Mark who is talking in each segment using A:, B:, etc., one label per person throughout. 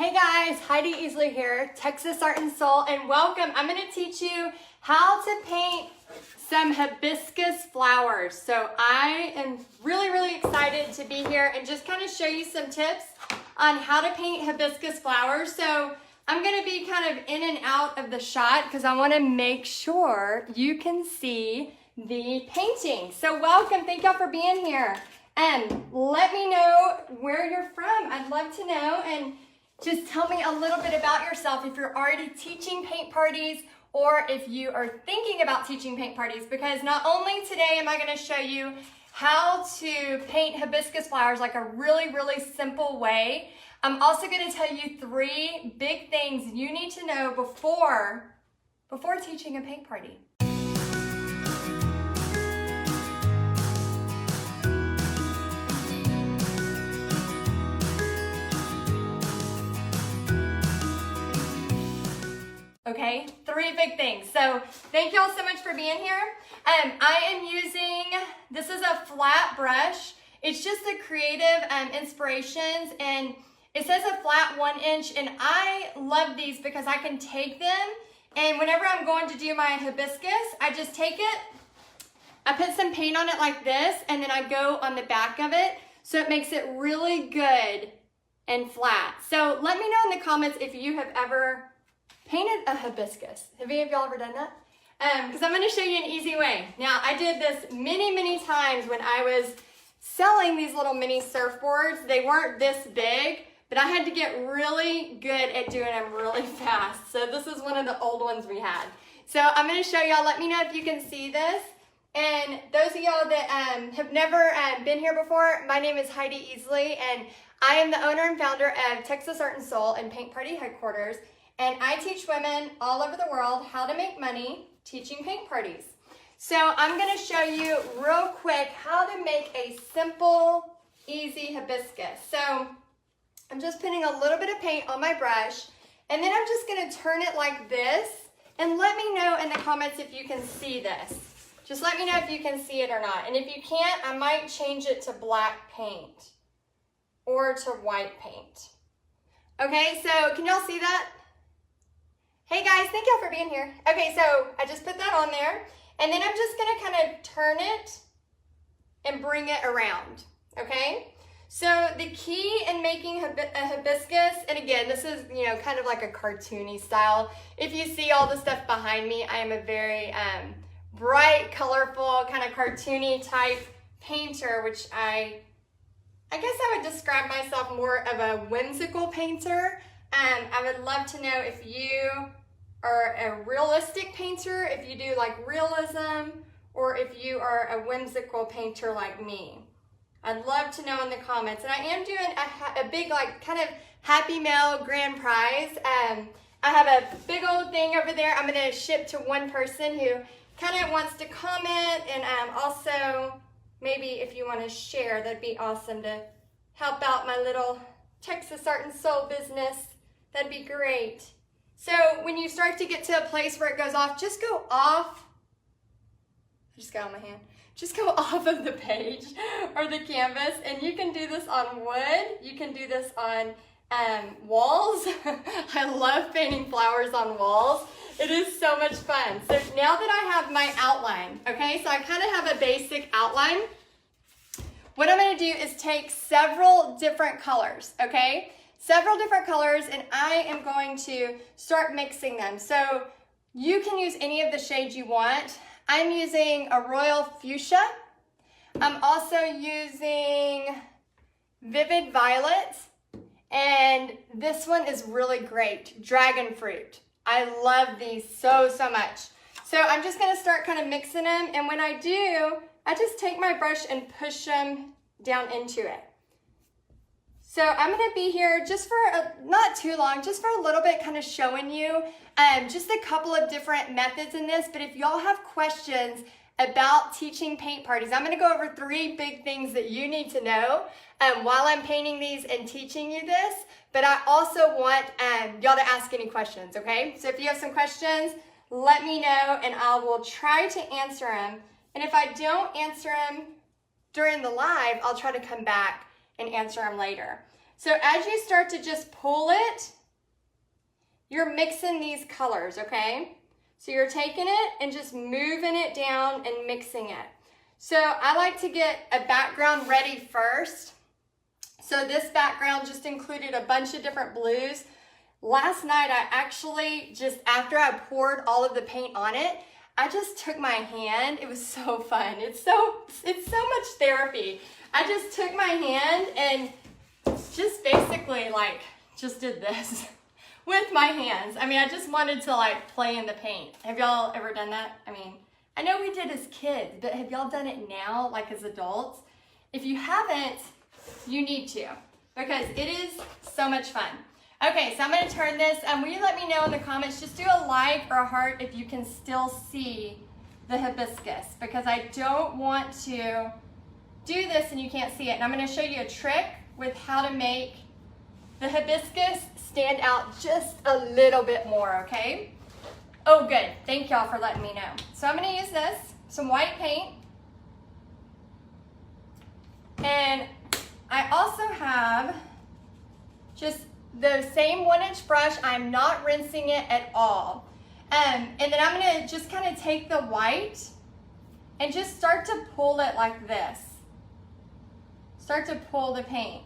A: Hey guys, Heidi Easley here, Texas Art and Soul, and welcome. I'm going to teach you how to paint some hibiscus flowers. So I am really excited to be here and just kind of show you some tips on how to paint hibiscus flowers. So I'm going to be kind of in and out of the shot because I want to make sure you can see the painting. So welcome, thank y'all for being here. And let me know where you're from. I'd love to know, and just tell me a little bit about yourself if you're already teaching paint parties or if you are thinking about teaching paint parties, because not only today am I going to show you how to paint hibiscus flowers like a really simple way, I'm also going to tell you 3 big things you need to know before teaching a paint party. Okay, 3 big things. So thank y'all so much for being here. I am using, this is a flat brush. It's just the creative inspirations, and it says a flat 1 inch, and I love these because I can take them, and whenever I'm going to do my hibiscus, I just take it, I put some paint on it like this, and then I go on the back of it, so it makes it really good and flat. So let me know in the comments if you have ever painted a hibiscus. Have any of y'all ever done that? Because I'm going to show you an easy way. Now, I did this many times when I was selling these little mini surfboards. They weren't this big, but I had to get really good at doing them really fast. So this is one of the old ones we had. So I'm going to show y'all. Let me know if you can see this. And those of y'all that have never been here before, my name is Heidi Easley, and I am the owner and founder of Texas Art and Soul and Paint Party Headquarters. And I teach women all over the world how to make money teaching paint parties. So I'm going to show you real quick how to make a simple, easy hibiscus. So I'm just putting a little bit of paint on my brush, and then I'm just going to turn it like this, and let me know in the comments if you can see this. Just let me know if you can see it or not. And if you can't, I might change it to black paint or to white paint. Okay, so can y'all see that? Hey guys, thank y'all for being here. Okay, so I just put that on there, and then I'm just gonna kind of turn it and bring it around, okay? So the key in making a hibiscus, and again, this is, you know, kind of like a cartoony style. If you see all the stuff behind me, I am a very bright, colorful, kind of cartoony type painter, which I guess I would describe myself more of a whimsical painter. I would love to know if you are a realistic painter, if you do like realism, or if you are a whimsical painter like me. I'd love to know in the comments. And I am doing a big, like, kind of Happy Mail grand prize. I have a big old thing over there I'm going to ship to one person who kind of wants to comment, and also maybe if you want to share, that'd be awesome to help out my little Texas Art and Soul business. That'd be great. So when you start to get to a place where it goes off, just go off. I just got on my hand. Just go off of the page or the canvas, and you can do this on wood. You can do this on walls. I love painting flowers on walls. It is so much fun. So now that I have my outline, okay, so I kind of have a basic outline. What I'm going to do is take several different colors, okay? Several different colors, and I am going to start mixing them. So you can use any of the shades you want. I'm using a royal fuchsia. I'm also using vivid violet, and this one is really great, dragon fruit. I love these so much. So I'm just going to start kind of mixing them, and when I do, I just take my brush and push them down into it. So I'm going to be here just for not too long, just for a little bit, kind of showing you just a couple of different methods in this. But if y'all have questions about teaching paint parties, I'm going to go over 3 big things that you need to know while I'm painting these and teaching you this. But I also want y'all to ask any questions, okay? So if you have some questions, let me know, and I will try to answer them. And if I don't answer them during the live, I'll try to come back and answer them later. So as you start to just pull it you're mixing these colors, okay? So you're taking it and just moving it down and mixing it. So I like to get a background ready first. So this background just included a bunch of different blues. Last night I actually, just after I poured all of the paint on it, I just took my hand. It was so fun. It's so much therapy. I just took my hand and just basically like just did this with my hands. I mean, I just wanted to like play in the paint. Have y'all ever done that? I mean, I know we did as kids, but have y'all done it now, like as adults? If you haven't, you need to, because it is so much fun. Okay, so I'm gonna turn this, will you let me know in the comments, just do a like or a heart if you can still see the hibiscus, because I don't want to do this and you can't see it. And I'm gonna show you a trick with how to make the hibiscus stand out just a little bit more, okay? Oh, good. Thank y'all for letting me know. So I'm going to use this, some white paint. And I also have just the same 1-inch brush. I'm not rinsing it at all. And then I'm going to just kind of take the white and just start to pull it like this. Start to pull the paint.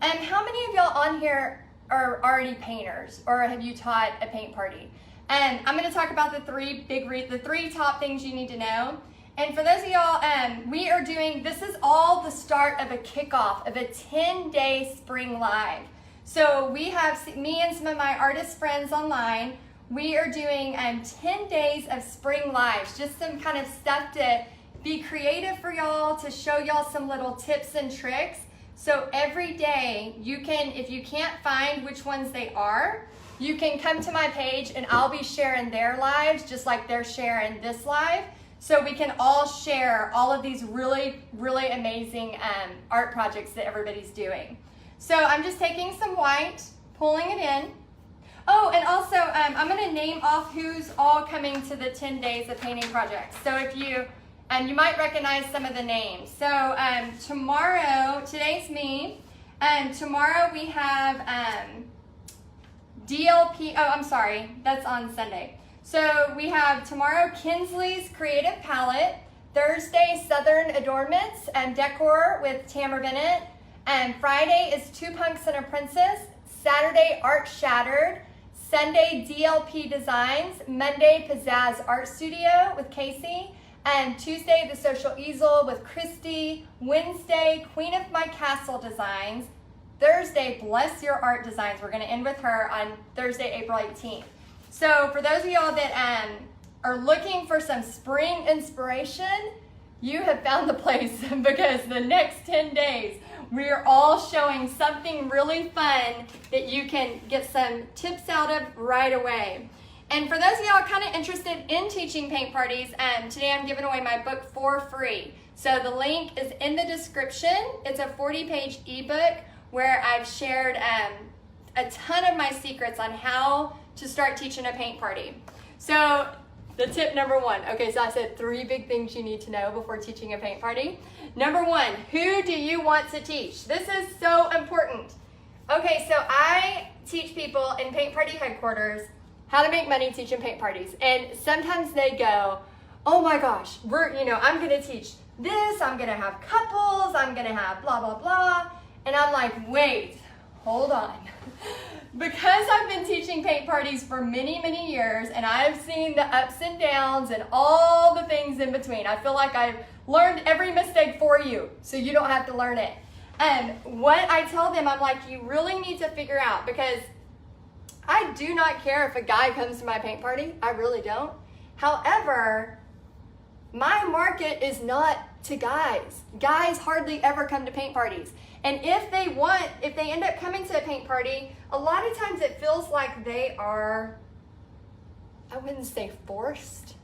A: And how many of y'all on here are already painters, or have you taught a paint party? And I'm going to talk about the three top things you need to know. And for those of y'all, we are doing, this is all the start of a kickoff of a 10-day spring live. So we have, me and some of my artist friends online, we are doing 10 days of spring lives, just some kind of stuff to be creative for y'all, to show y'all some little tips and tricks. So every day you can, if you can't find which ones they are, you can come to my page and I'll be sharing their lives just like they're sharing this live. So we can all share all of these really, really amazing art projects that everybody's doing. So I'm just taking some white, pulling it in. Oh, and also I'm gonna name off who's all coming to the 10 days of painting projects. So if you, you might recognize some of the names. So tomorrow, today's me, tomorrow we have DLP, oh, I'm sorry, that's on Sunday. So we have tomorrow Kinsley's Creative Palette, Thursday Southern Adornments and Decor with Tamara Bennett, and Friday is Two Punks and a Princess, Saturday Art Shattered, Sunday DLP Designs, Monday Pizzazz Art Studio with Casey, and Tuesday The Social Easel with Christy, Wednesday Queen of My Castle Designs, Thursday Bless Your Art Designs. We're going to end with her on Thursday, April 18th. So for those of y'all that are looking for some spring inspiration, you have found the place, because the next 10 days we are all showing something really fun that you can get some tips out of right away. And for those of y'all kind of interested in teaching paint parties, today I'm giving away my book for free. So the link is in the description. It's a 40-page ebook where I've shared a ton of my secrets on how to start teaching a paint party. So the tip number one, okay, so I said 3 big things you need to know before teaching a paint party. Number 1, who do you want to teach? This is so important. Okay, so I teach people in paint party headquarters how to make money teaching paint parties. And sometimes they go, oh my gosh, I'm gonna teach this, I'm gonna have couples, I'm gonna have blah, blah, blah. And I'm like, wait, hold on. Because I've been teaching paint parties for many, many years, and I've seen the ups and downs and all the things in between. I feel like I've learned every mistake for you, so you don't have to learn it. And what I tell them, I'm like, you really need to figure out, because I do not care if a guy comes to my paint party. I really don't. However, my market is not to guys. Guys hardly ever come to paint parties. And if they end up coming to a paint party, a lot of times it feels like they are, I wouldn't say forced,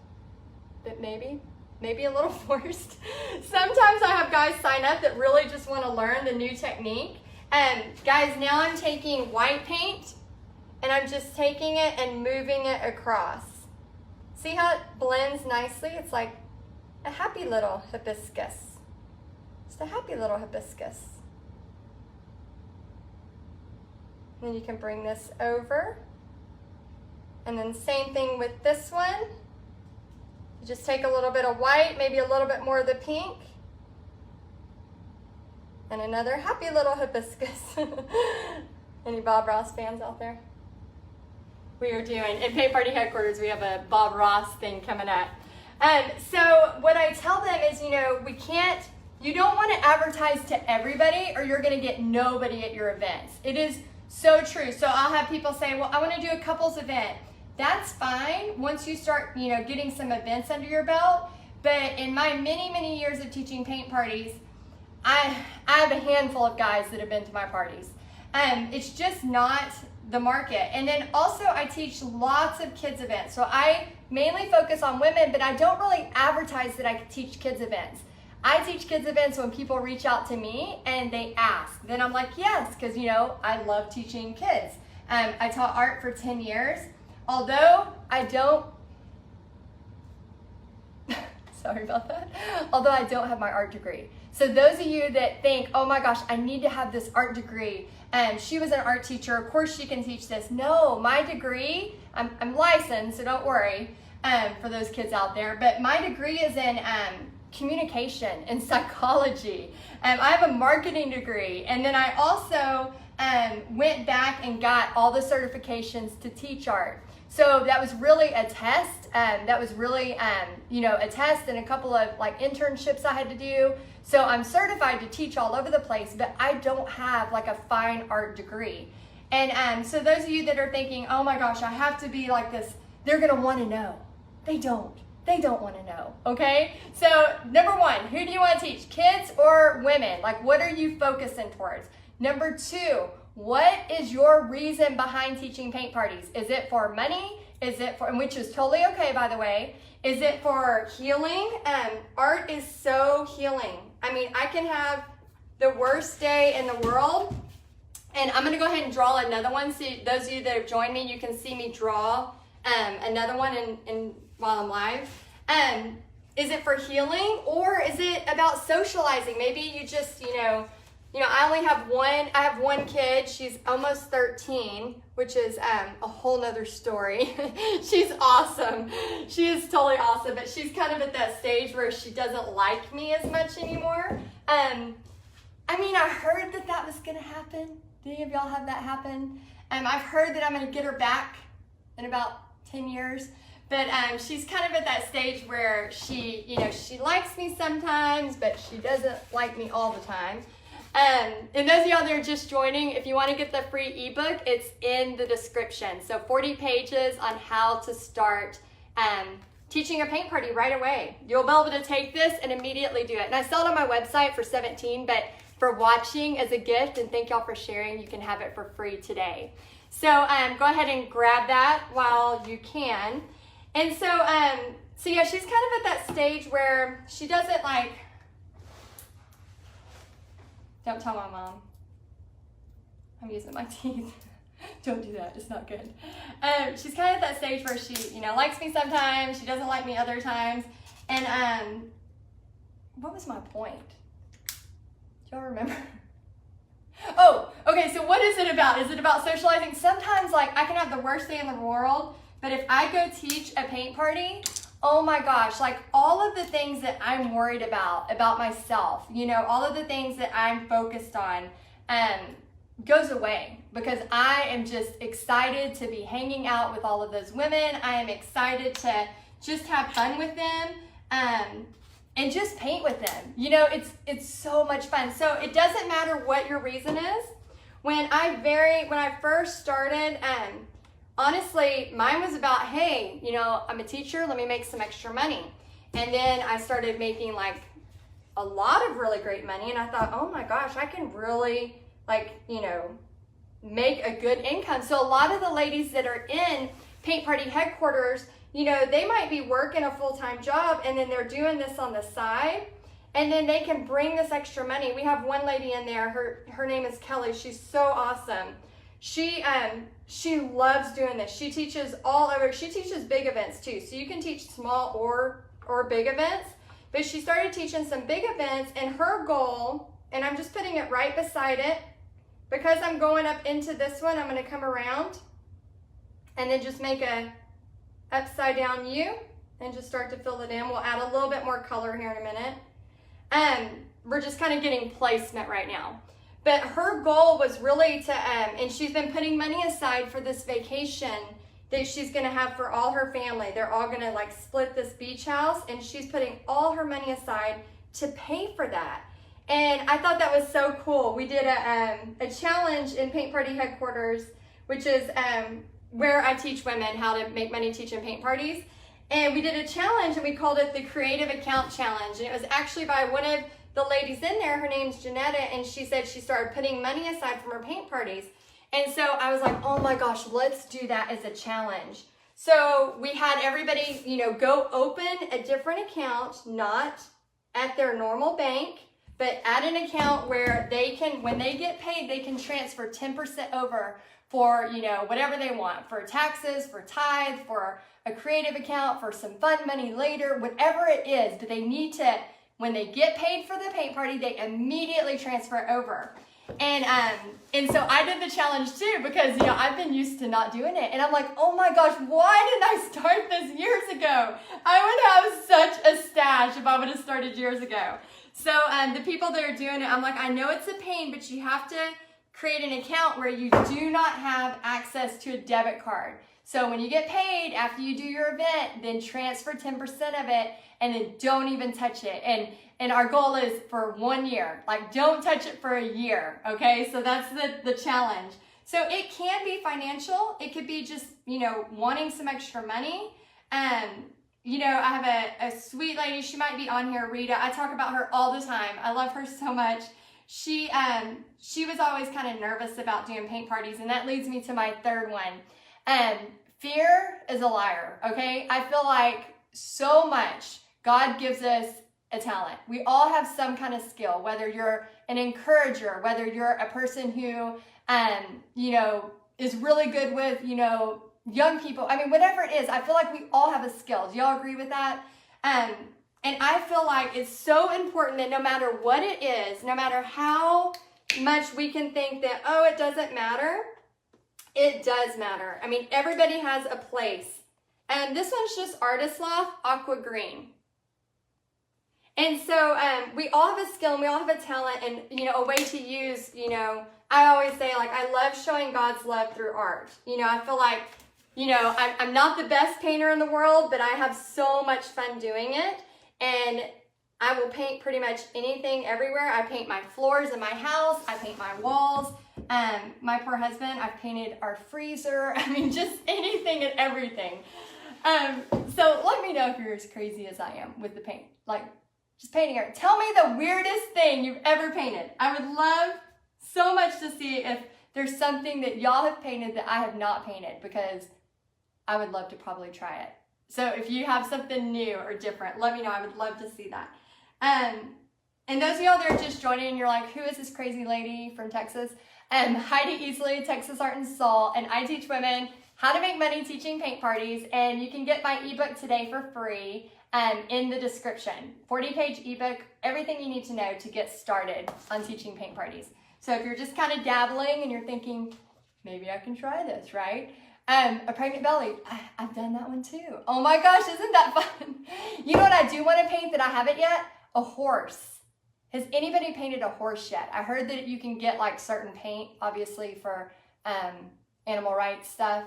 A: but maybe a little forced. Sometimes I have guys sign up that really just want to learn the new technique. And guys, now I'm taking white paint and I'm just taking it and moving it across. See how it blends nicely? It's like a happy little hibiscus. Just a happy little hibiscus. Then you can bring this over And then same thing with this one. Just take a little bit of white, maybe a little bit more of the pink. And another happy little hibiscus. Any Bob Ross fans out there? We are doing, at Paint Party Headquarters, we have a Bob Ross thing coming up. So what I tell them is, you know, you don't want to advertise to everybody or you're going to get nobody at your events. It is so true. So I'll have people say, well, I want to do a couples event. That's fine once you start, you know, getting some events under your belt. But in my many, many years of teaching paint parties, I have a handful of guys that have been to my parties. It's just not the market. And then also I teach lots of kids events. So I mainly focus on women, but I don't really advertise that I teach kids events. I teach kids events when people reach out to me and they ask. Then I'm like, yes, because you know, I love teaching kids. I taught art for 10 years. Although I don't, sorry about that. Although I don't have my art degree. So those of you that think, oh my gosh, I need to have this art degree. She was an art teacher, of course she can teach this. No, my degree, I'm licensed, so don't worry for those kids out there. But my degree is in communication and psychology. I have a marketing degree. And then I also went back and got all the certifications to teach art. So that was really a test. That was really, you know, a test and a couple of like internships I had to do. So I'm certified to teach all over the place, but I don't have like a fine art degree. And so those of you that are thinking, oh my gosh, I have to be like this, they're gonna wanna know. They don't wanna know, okay? So number one, who do you wanna teach, kids or women? Like what are you focusing towards? Number two, what is your reason behind teaching paint parties? Is it for money? Is it for, which is totally okay, by the way. Is it for healing? Art is so healing. I mean, I can have the worst day in the world, and I'm gonna go ahead and draw another one. So those of you that have joined me, you can see me draw another one while I'm live. Is it for healing or is it about socializing? Maybe you just, you know, I only have one, I have one kid, she's almost 13, which is a whole nother story. She's awesome. She is totally awesome, but she's kind of at that stage where she doesn't like me as much anymore. I mean, I heard that was gonna happen. Did any of y'all have that happen? I've heard that I'm gonna get her back in about 10 years. But she's kind of at that stage where she, you know, she likes me sometimes, but she doesn't like me all the time. And those of y'all that are just joining, if you want to get the free ebook, it's in the description. So 40 pages on how to start teaching a paint party right away. You'll be able to take this and immediately do it. And I sell it on my website for $17, but for watching as a gift, and thank y'all for sharing, you can have it for free today. So go ahead and grab that while you can. And so, so yeah, she's kind of at that stage where she doesn't like, don't tell my mom. I'm using my teeth. Don't do that, it's not good. She's kind of at that stage where she, you know, likes me sometimes, she doesn't like me other times. And what was my point? Do y'all remember? Oh, okay, so what is it about? Is it about socializing? Sometimes like I can have the worst day in the world, but if I go teach a paint party, oh my gosh, like all of the things that I'm worried about myself, you know, all of the things that I'm focused on goes away because I am just excited to be hanging out with all of those women. I am excited to just have fun with them and just paint with them. You know, it's so much fun. So it doesn't matter what your reason is. When I first started, honestly, mine was about, hey, you know, I'm a teacher, let me make some extra money. And then I started making like a lot of really great money and I thought, oh my gosh, I can really like, you know, make a good income. So a lot of the ladies that are in Paint Party Headquarters, you know, they might be working a full-time job and then they're doing this on the side and then they can bring this extra money. We have one lady in there, her name is Kelly, she's so awesome. She loves doing this. She teaches all over. She teaches big events too. So you can teach small or big events. But she started teaching some big events and her goal, and I'm just putting it right beside it, because I'm going up into this one, I'm going to come around. And then just make a upside down U and just start to fill it in. We'll add a little bit more color here in a minute. We're just kind of getting placement right now. But her goal was really to, and she's been putting money aside for this vacation that she's gonna have for all her family. They're all gonna like split this beach house, and she's putting all her money aside to pay for that. And I thought that was so cool. We did a challenge in Paint Party headquarters, which is where I teach women how to make money teaching paint parties. And we did a challenge and we called it the Creative Account Challenge. And it was actually by one of the ladies in there. Her name's Janetta, and she said she started putting money aside from her paint parties. And so I was like, oh my gosh, let's do that as a challenge. So we had everybody, you know, go open a different account, not at their normal bank, but at an account where they can, when they get paid, they can transfer 10% over for, you know, whatever they want, for taxes, for tithe, for a creative account, for some fun money later, whatever it is. But they need to, when they get paid for the paint party, they immediately transfer it over. And so I did the challenge too, because, you know, I've been used to not doing it. And I'm like, oh my gosh, why didn't I start this years ago? I would have such a stash if I would have started years ago. So the people that are doing it, I'm like, I know it's a pain, but you have to create an account where you do not have access to a debit card. So when you get paid after you do your event, then transfer 10% of it and then don't even touch it. And our goal is for 1 year. Like, don't touch it for a year, okay? So that's the challenge. So it can be financial. It could be just, you know, wanting some extra money. You know, I have a sweet lady. She might be on here, Rita. I talk about her all the time. I love her so much. She was always kind of nervous about doing paint parties, and that leads me to my third one. Fear is a liar, okay? I feel like so much God gives us a talent. We all have some kind of skill, whether you're an encourager, whether you're a person who, you know, is really good with, you know, young people. I mean, whatever it is, I feel like we all have a skill. Do y'all agree with that? And I feel like it's so important that no matter what it is, no matter how much we can think that, oh, it doesn't matter, it does matter. I mean, everybody has a place. And this one's just Artist Loft Aqua Green. And so we all have a skill and we all have a talent, and, you know, a way to use, you know, I always say, like, I love showing God's love through art. You know, I feel like, you know, I'm not the best painter in the world, but I have so much fun doing it. And I will paint pretty much anything everywhere. I paint my floors in my house. I paint my walls. My poor husband, I've painted our freezer. I mean, just anything and everything. So let me know if you're as crazy as I am with the paint. Like, just painting art. Tell me the weirdest thing you've ever painted. I would love so much to see if there's something that y'all have painted that I have not painted, because I would love to probably try it. So if you have something new or different, let me know. I would love to see that. And those of y'all that are just joining and you're like, who is this crazy lady from Texas? Heidi Easley, Texas Art and Soul, and I teach women how to make money teaching paint parties, and you can get my ebook today for free in the description. 40-page ebook, everything you need to know to get started on teaching paint parties. So if you're just kind of dabbling and you're thinking, maybe I can try this, right? A pregnant belly, I've done that one too. Oh my gosh, isn't that fun? You know what I do want to paint that I haven't yet? A horse. Has anybody painted a horse yet? I heard that you can get like certain paint, obviously for animal rights stuff.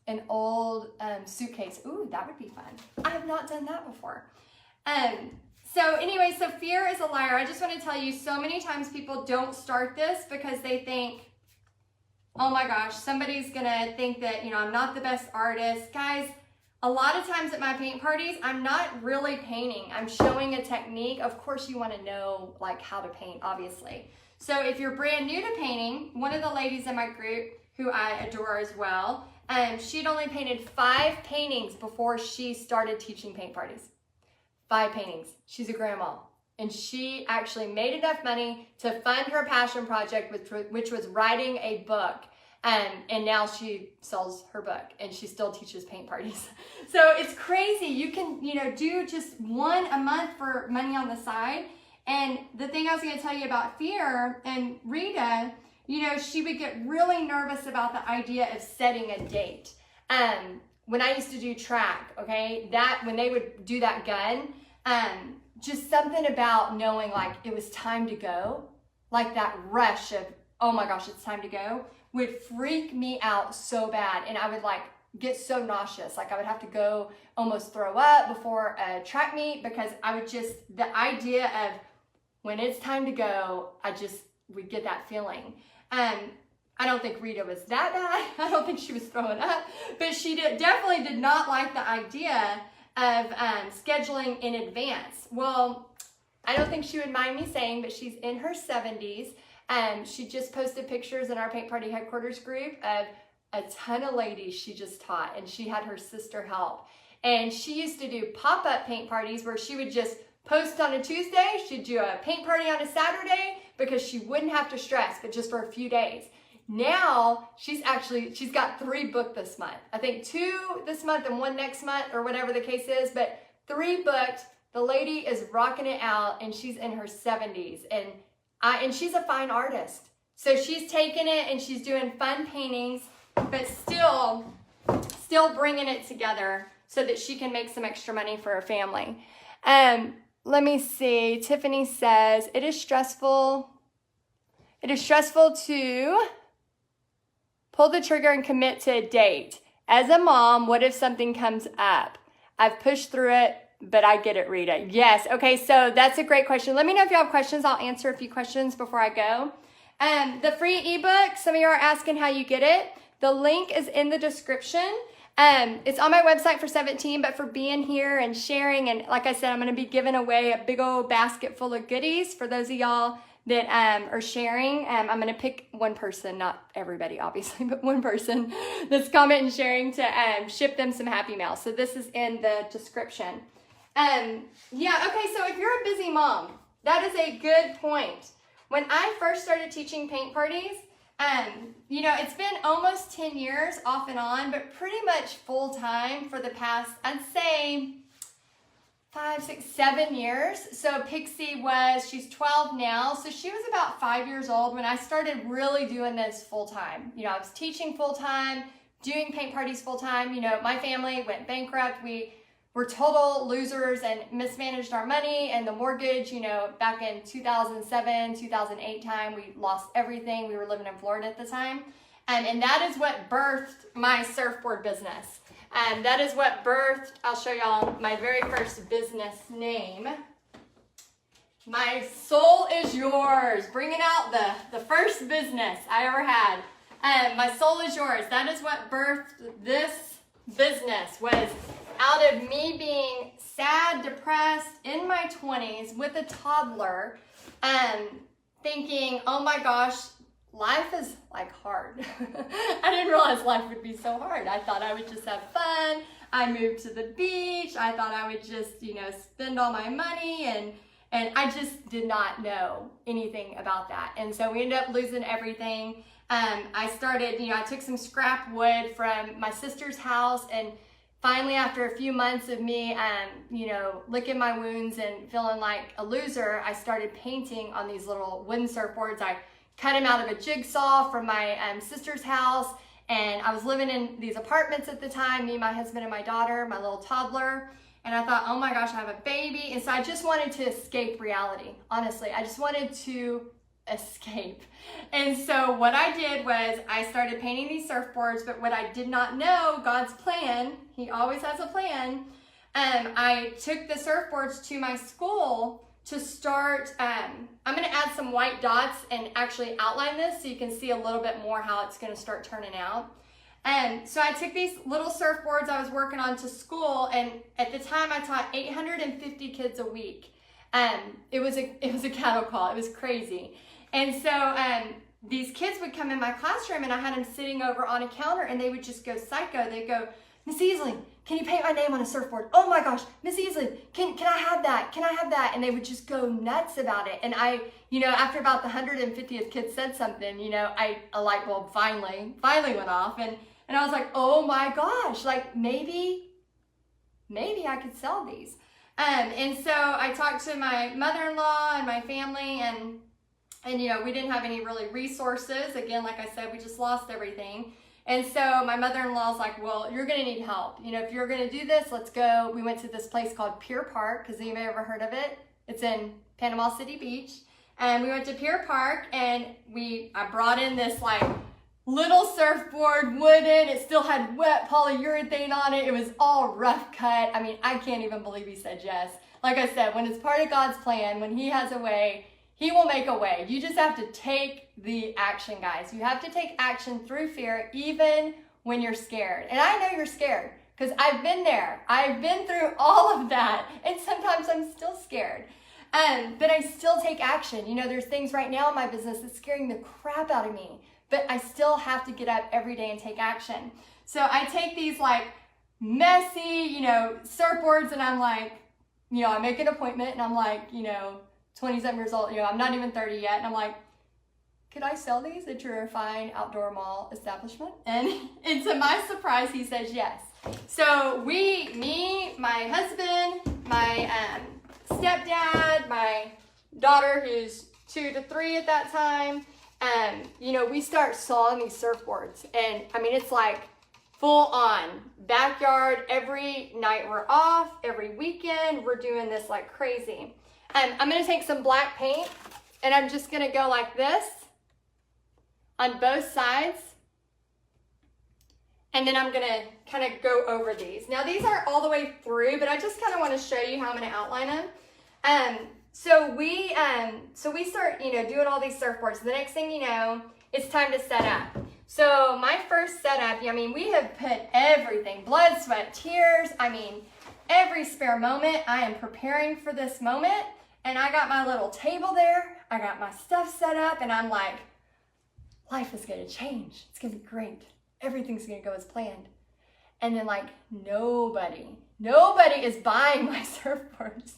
A: An old suitcase. Ooh, that would be fun. I have not done that before. So anyway, so fear is a liar. I just want to tell you, so many times people don't start this because they think, oh my gosh, somebody's gonna think that, you know, I'm not the best artist. Guys, a lot of times at my paint parties, I'm not really painting. I'm showing a technique. Of course you want to know like how to paint, obviously. So if you're brand new to painting, one of the ladies in my group, who I adore as well, she'd only painted 5 paintings before she started teaching paint parties. 5 paintings. She's a grandma. And she actually made enough money to fund her passion project, which was writing a book. And now she sells her book and she still teaches paint parties. So it's crazy. You can, you know, do just one a month for money on the side. And the thing I was going to tell you about fear, and Rita, you know, she would get really nervous about the idea of setting a date. when I used to do track, okay, that when they would do that gun, just something about knowing like it was time to go, like that rush of, oh my gosh, it's time to go, would freak me out so bad. And I would like get so nauseous. Like I would have to go almost throw up before a track meet, because I would just, the idea of when it's time to go, would get that feeling. I don't think Rita was that bad. I don't think she was throwing up, but she definitely did not like the idea of scheduling in advance. Well, I don't think she would mind me saying, but she's in her 70s. She just posted pictures in our Paint Party headquarters group of a ton of ladies she just taught, and she had her sister help. And she used to do pop-up paint parties where she would just post on a Tuesday, she'd do a paint party on a Saturday, because she wouldn't have to stress, but just for a few days. Now, she's got 3 booked this month. I think 2 this month and 1 next month, or whatever the case is, but 3 booked. The lady is rocking it out, and she's in her 70s, and she's a fine artist. So she's taking it and she's doing fun paintings, but still bringing it together so that she can make some extra money for her family. Let me see. Tiffany says, it is stressful to pull the trigger and commit to a date. As a mom, what if something comes up? I've pushed through it, but I get it, Rita. Yes. Okay. So that's a great question. Let me know if you have questions. I'll answer a few questions before I go. The free ebook, some of you are asking how you get it. The link is in the description. It's on my website for $17, but for being here and sharing, and like I said, I'm going to be giving away a big old basket full of goodies for those of y'all that are sharing. I'm going to pick one person, not everybody obviously, but one person that's commenting and sharing to ship them some Happy Mail. So this is in the description. Yeah, okay, so if you're a busy mom, that is a good point. When I first started teaching paint parties, you know, it's been almost 10 years off and on, but pretty much full time for the past, I'd say 5, 6, 7 years. So Pixie she's 12 now. So she was about 5 years old when I started really doing this full time. You know, I was teaching full time, doing paint parties full time. You know, my family went bankrupt. We were total losers and mismanaged our money and the mortgage, you know, back in 2007, 2008 time, we lost everything. We were living in Florida at the time. And that is what birthed my surfboard business. That is what birthed, I'll show y'all my very first business name. My Soul Is Yours, bringing out the first business I ever had. My Soul Is Yours, that is what birthed this business, was out of me being sad, depressed in my 20s with a toddler, thinking, oh my gosh, life is like hard. I didn't realize life would be so hard. I thought I would just have fun. I moved to the beach. I thought I would just, you know, spend all my money, and I just did not know anything about that. And so we ended up losing everything. I started, you know, I took some scrap wood from my sister's house, and finally, after a few months of me, you know, licking my wounds and feeling like a loser, I started painting on these little wooden surfboards. I cut them out of a jigsaw from my sister's house, and I was living in these apartments at the time, me, my husband, and my daughter, my little toddler, and I thought, oh my gosh, I have a baby, and so I just wanted to escape reality, honestly. I just wanted to escape. And so what I did was I started painting these surfboards, but what I did not know, God's plan, he always has a plan. I took the surfboards to my school to start, I'm going to add some white dots and actually outline this so you can see a little bit more how it's going to start turning out. So I took these little surfboards I was working on to school, and at the time I taught 850 kids a week. It was a cattle call. It was crazy. And so these kids would come in my classroom, and I had them sitting over on a counter, and they would just go psycho. They'd go, Miss Easley, can you paint my name on a surfboard? Oh my gosh, Miss Easley, can I have that? Can I have that? And they would just go nuts about it. And I, you know, after about the 150th kid said something, you know, a light bulb finally went off. And I was like, oh my gosh, like maybe I could sell these. And so I talked to my mother-in-law and my family, and you know, we didn't have any really resources. Again, like I said, we just lost everything. And so my mother-in-law's like, well, you're gonna need help. You know, if you're gonna do this, let's go. We went to this place called Pier Park. Has anybody ever heard of it? It's in Panama City Beach. And we went to Pier Park, and I brought in this like little surfboard, wooden. It still had wet polyurethane on it. It was all rough cut. I mean, I can't even believe he said yes. Like I said, when it's part of God's plan, when he has a way, he will make a way. You just have to take the action, guys. You have to take action through fear, even when you're scared. And I know you're scared because I've been there. I've been through all of that. And sometimes I'm still scared. But I still take action. You know, there's things right now in my business that's scaring the crap out of me. But I still have to get up every day and take action. So I take these like messy, you know, surfboards, and I'm like, you know, I make an appointment, and I'm like, you know, 27 years old, you know, I'm not even 30 yet. And I'm like, could I sell these at your fine outdoor mall establishment? And to my surprise, he says yes. So me, my husband, my stepdad, my daughter who's 2 to 3 at that time, you know, we start sawing these surfboards. And I mean, it's like full on backyard. Every night we're off, every weekend we're doing this like crazy. I'm gonna take some black paint, and I'm just gonna go like this on both sides. And then I'm gonna kind of go over these. Now these aren't all the way through, but I just kind of want to show you how I'm gonna outline them. So we start, you know, doing all these surfboards. The next thing you know, it's time to set up. So my first setup, I mean, we have put everything, blood, sweat, tears. I mean, every spare moment, I am preparing for this moment. And I got my little table there. I got my stuff set up, and I'm like, life is gonna change. It's gonna be great. Everything's gonna go as planned. And then like nobody is buying my surfboards.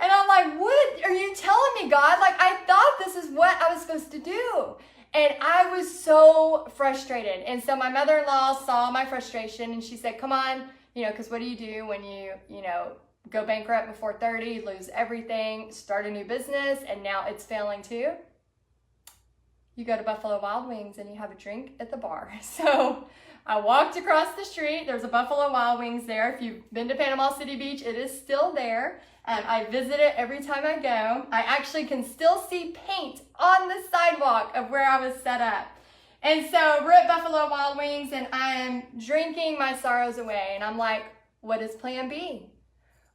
A: And I'm like, what are you telling me, God? Like, I thought this is what I was supposed to do. And I was so frustrated. And so my mother-in-law saw my frustration, and she said, come on, you know, because what do you do when you know, go bankrupt before 30, lose everything, start a new business, and now it's failing too? You go to Buffalo Wild Wings and you have a drink at the bar. So I walked across the street. There's a Buffalo Wild Wings there. If you've been to Panama City Beach, it is still there. I visit it every time I go. I actually can still see paint on the sidewalk of where I was set up. And so we're at Buffalo Wild Wings, and I am drinking my sorrows away. And I'm like, what is plan B?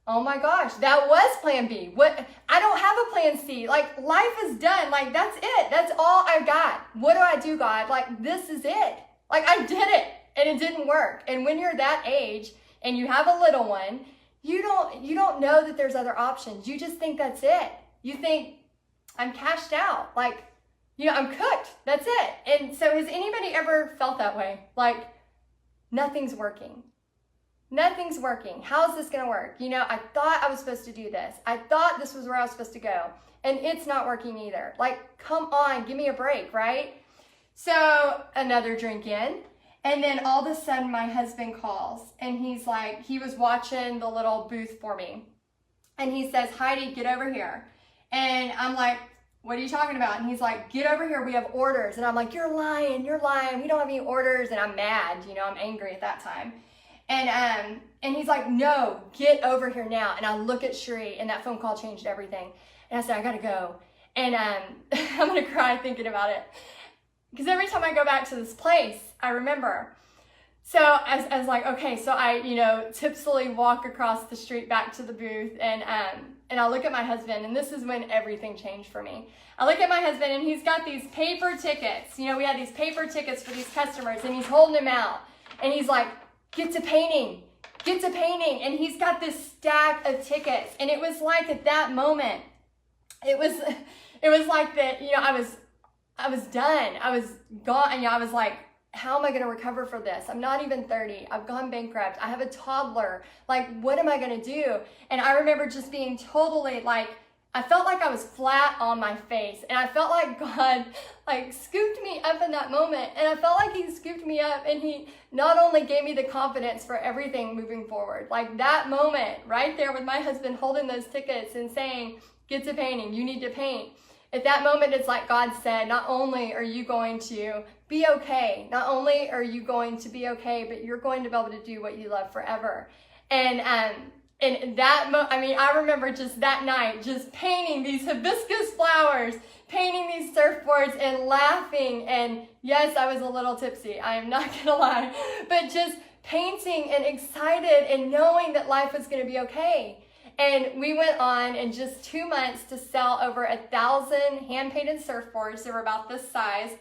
A: Oh my gosh, that was plan B. What? I don't have a plan C. Like, life is done. Like, that's it. That's all I got. What do I do, God? Like, this is it. Like, I did it, and it didn't work. And when you're that age and you have a little one, you don't know that there's other options. You just think that's it. You think, I'm cashed out. Like, you know, I'm cooked. That's it. And so has anybody ever felt that way? Like, nothing's working. Nothing's working. How is this going to work? You know, I thought I was supposed to do this. I thought this was where I was supposed to go. And it's not working either. Like, come on, give me a break, right? So another drink in. And then all of a sudden my husband calls, and he's like, he was watching the little booth for me. And he says, Heidi, get over here. And I'm like, what are you talking about? And he's like, get over here. We have orders. And I'm like, you're lying. You're lying. We don't have any orders. And I'm mad. You know, I'm angry at that time. And he's like, no, get over here now. And I look at Sheree, and that phone call changed everything. And I said, I gotta go. And I'm gonna cry thinking about it. Because every time I go back to this place, I remember. So I was like, okay, so I, you know, tipsily walk across the street back to the booth, and I look at my husband, and this is when everything changed for me. I look at my husband, and he's got these paper tickets. You know, we had these paper tickets for these customers, and he's holding them out. And he's like, get to painting. And he's got this stack of tickets. And it was like at that moment, it was like that, you know, I was done. I was gone. You know, I was like, how am I going to recover from this? I'm not even 30. I've gone bankrupt. I have a toddler. Like, what am I going to do? And I remember just being totally like, I felt like I was flat on my face. And I felt like God, like, scooped me up in that moment. And I felt like he scooped me up, and he not only gave me the confidence for everything moving forward, like that moment right there with my husband holding those tickets and saying, get to painting, you need to paint. At that moment, it's like God said, not only are you going to be okay. Not only are you going to be okay, but you're going to be able to do what you love forever. And I remember just that night, just painting these hibiscus flowers, painting these surfboards and laughing. And yes, I was a little tipsy, I am not gonna lie, but just painting and excited and knowing that life was gonna be okay. And we went on in just 2 months to sell over 1,000 hand-painted surfboards. They were about this size,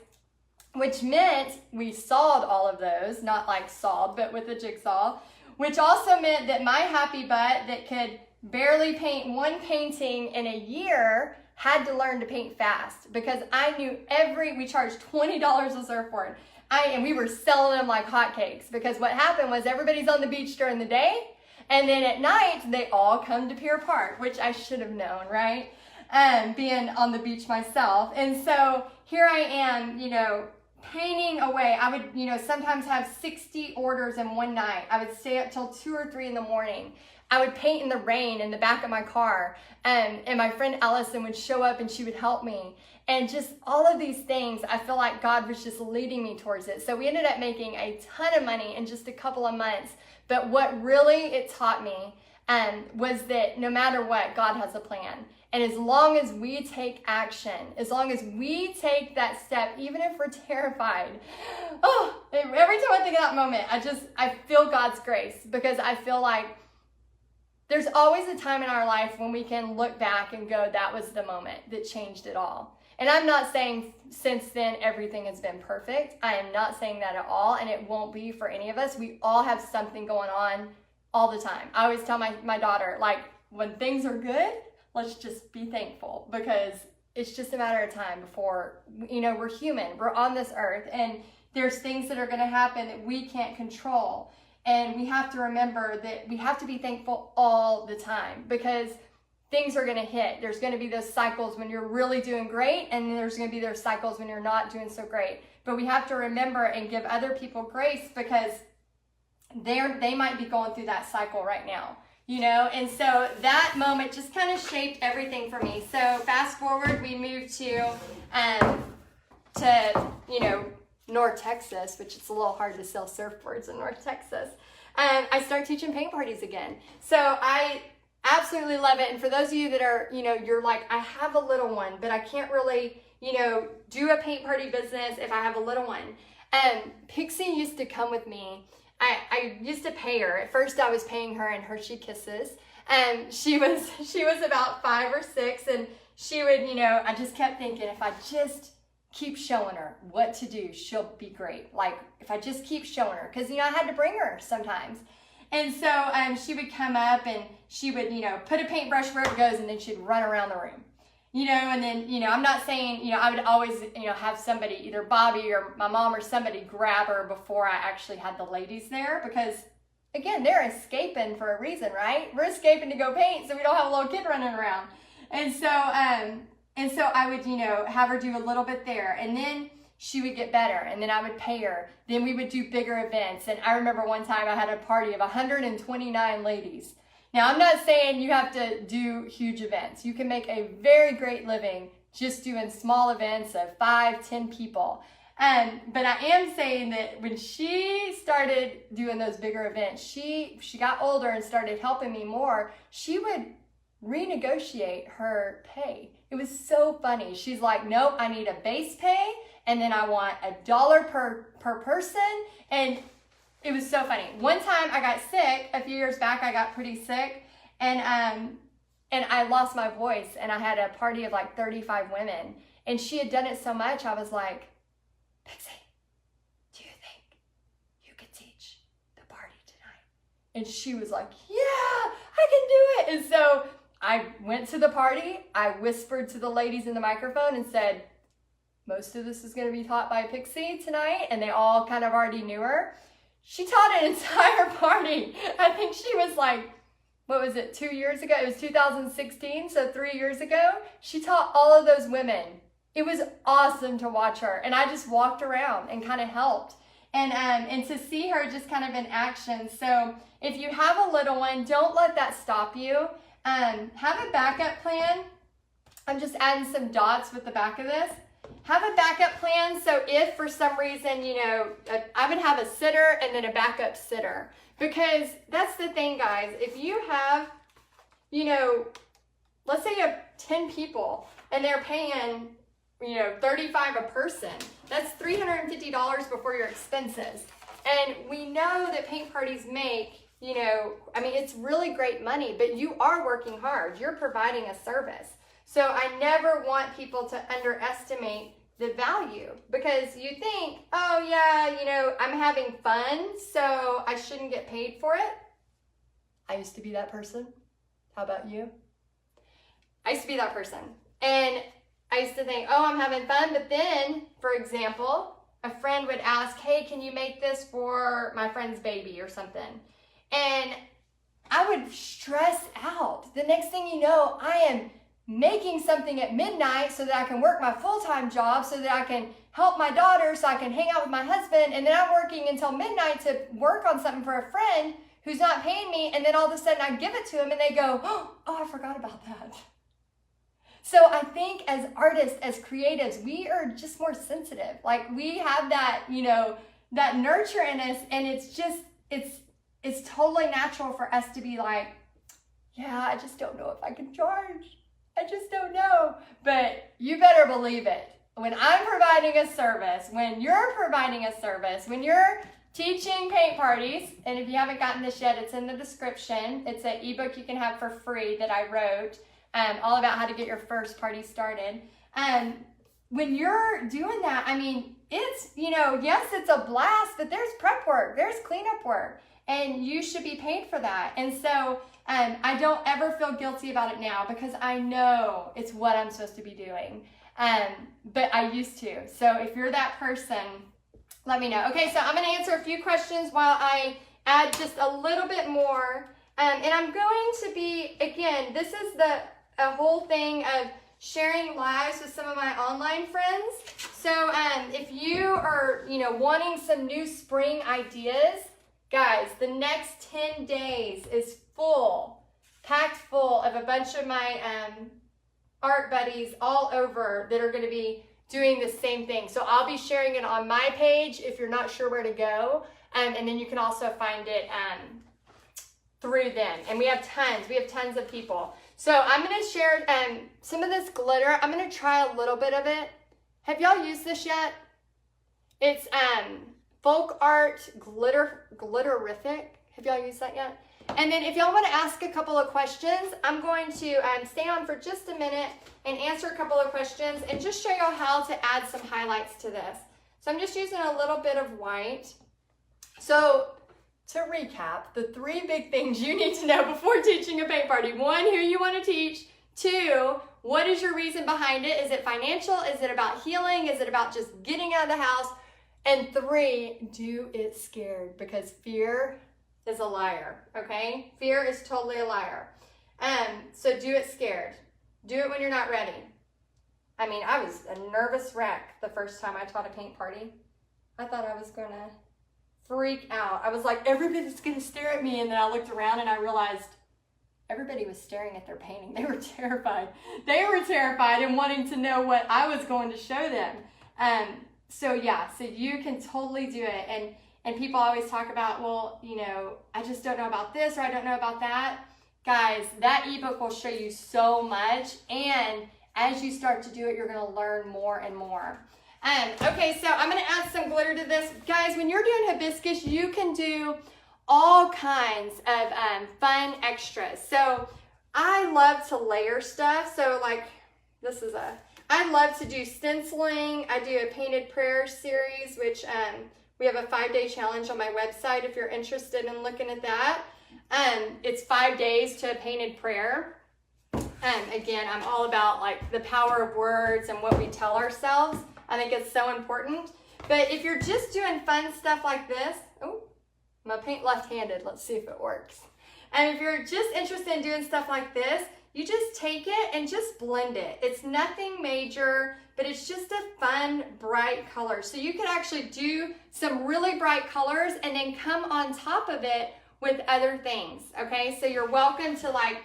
A: which meant we sawed all of those, not like sawed, but with a jigsaw, which also meant that my happy butt that could barely paint one painting in a year had to learn to paint fast, because I knew we charged $20 a surfboard. And we were selling them like hotcakes, because what happened was everybody's on the beach during the day, and then at night they all come to Pier Park, which I should have known, right? Being on the beach myself. And so here I am, painting away. I would, sometimes have 60 orders in one night. I would stay up till 2 or 3 in the morning. I would paint in the rain in the back of my car. And my friend Allison would show up and she would help me. And just all of these things, I feel like God was just leading me towards it. So we ended up making a ton of money in just a couple of months. But what really it taught me was that no matter what, God has a plan. And as long as we take action, as long as we take that step, even if we're terrified, every time I think of that moment, I feel God's grace, because I feel like there's always a time in our life when we can look back and go, that was the moment that changed it all. And I'm not saying since then everything has been perfect. I am not saying that at all, and it won't be for any of us. We all have something going on all the time. I always tell my daughter, like, when things are good, let's just be thankful, because it's just a matter of time before, we're human. We're on this earth, and there's things that are going to happen that we can't control. And we have to remember that we have to be thankful all the time, because things are going to hit. There's going to be those cycles when you're really doing great, and then there's going to be those cycles when you're not doing so great. But we have to remember and give other people grace, because they might be going through that cycle right now. And so that moment just kind of shaped everything for me. So fast forward, we moved to North Texas, which it's a little hard to sell surfboards in North Texas. I started teaching paint parties again. So I absolutely love it. And for those of you that are, you're like, I have a little one, but I can't really, do a paint party business if I have a little one. Pixie used to come with me. I used to pay her. At first I was paying her in Hershey Kisses. And she was about 5 or 6, and she would, I just kept thinking, if I just keep showing her what to do, she'll be great. Like, if I just keep showing her, because, I had to bring her sometimes. And so she would come up and she would, put a paintbrush where it goes, and then she'd run around the room. And then, I'm not saying, I would always, have somebody, either Bobby or my mom or somebody, grab her before I actually had the ladies there, because, again, they're escaping for a reason, right? We're escaping to go paint, so we don't have a little kid running around. And so I would, have her do a little bit there, and then she would get better, and then I would pay her. Then we would do bigger events. And I remember one time I had a party of 129 ladies. Now, I'm not saying you have to do huge events. You can make a very great living just doing small events of 5, 10 people. But I am saying that when she started doing those bigger events, she got older and started helping me more. She would renegotiate her pay. It was so funny. She's like, nope, I need a base pay, and then I want $1 per person. And it was so funny. One time I got sick, a few years back, I got pretty sick, and I lost my voice, and I had a party of like 35 women, and she had done it so much, I was like, Pixie, do you think you could teach the party tonight? And she was like, yeah, I can do it. And so I went to the party, I whispered to the ladies in the microphone and said, most of this is going to be taught by Pixie tonight, and they all kind of already knew her. She taught an entire party. I think she was like, what was it, 2 years ago? It was 2016, so 3 years ago. She taught all of those women. It was awesome to watch her. And I just walked around and kind of helped. And to see her just kind of in action. So if you have a little one, don't let that stop you. Have a backup plan. I'm just adding some dots with the back of this. have a backup plan. So if for some reason, you know, I would have a sitter and then a backup sitter, because that's the thing, guys. If you have, you know, let's say you have 10 people and they're paying, you know, $35 a person, that's $350 before your expenses. And we know that paint parties make, you know, I mean, it's really great money, but you are working hard. You're providing a service. So I never want people to underestimate the value, because you think, oh yeah, you know, I'm having fun, so I shouldn't get paid for it. I used to be that person. How about you? I used to be that person. And I used to think, oh, I'm having fun. But then, for example, a friend would ask, hey, can you make this for my friend's baby or something? And I would stress out. The next thing you know, I am making something at midnight so that I can work my full-time job, so that I can help my daughter, so I can hang out with my husband. And then I'm working until midnight to work on something for a friend who's not paying me. And then all of a sudden I give it to them and they go, oh, I forgot about that. So I think as artists, as creatives, we are just more sensitive. Like, we have that, you know, that nurture in us, and it's just, it's totally natural for us to be like, yeah, I just don't know if I can charge. I just don't know. But you better believe it. When I'm providing a service, when you're providing a service, when you're teaching paint parties, and if you haven't gotten this yet, it's in the description. It's an ebook you can have for free that I wrote. All about how to get your first party started. When you're doing that, I mean, it's, you know, yes, it's a blast, but there's prep work, there's cleanup work, and you should be paid for that. And so I don't ever feel guilty about it now, because I know it's what I'm supposed to be doing. But I used to. So if you're that person, let me know. Okay, so I'm going to answer a few questions while I add just a little bit more. And I'm going to be, again, this is a whole thing of sharing lives with some of my online friends. So if you are, you know, wanting some new spring ideas, guys, the next 10 days is full, packed full of a bunch of my art buddies all over that are going to be doing the same thing. So I'll be sharing it on my page if you're not sure where to go. And then you can also find it through them. And we have tons of people. So I'm going to share some of this glitter. I'm going to try a little bit of it. Have y'all used this yet? It's Folk Art Glitterific. Have y'all used that yet? And then if y'all want to ask a couple of questions, I'm going to stay on for just a minute and answer a couple of questions and just show y'all how to add some highlights to this. So I'm just using a little bit of white. So to recap, the 3 big things you need to know before teaching a paint party. 1, who you want to teach. 2, what is your reason behind it? Is it financial? Is it about healing? Is it about just getting out of the house? And 3, do it scared, because fear is a liar, okay? Fear is totally a liar. So do it scared. Do it when you're not ready. I mean, I was a nervous wreck the first time I taught a paint party. I thought I was gonna freak out. I was like, everybody's gonna stare at me. And then I looked around and I realized everybody was staring at their painting. They were terrified. They were terrified and wanting to know what I was going to show them. So yeah, so you can totally do it. And people always talk about, well, you know, I just don't know about this, or I don't know about that. Guys, that ebook will show you so much. And as you start to do it, you're gonna learn more and more. Okay, so I'm gonna add some glitter to this. Guys, when you're doing hibiscus, you can do all kinds of fun extras. So I love to layer stuff. So like, I love to do stenciling. I do a painted prayer series, which we have a 5-day challenge on my website if you're interested in looking at that. It's 5 days to a painted prayer. Again, I'm all about like the power of words and what we tell ourselves. I think it's so important. But if you're just doing fun stuff like this, oh, I'm gonna paint left-handed. Let's see if it works. And if you're just interested in doing stuff like this, you just take it and just blend it. It's nothing major, but it's just a fun, bright color. So you could actually do some really bright colors and then come on top of it with other things, okay? So you're welcome to like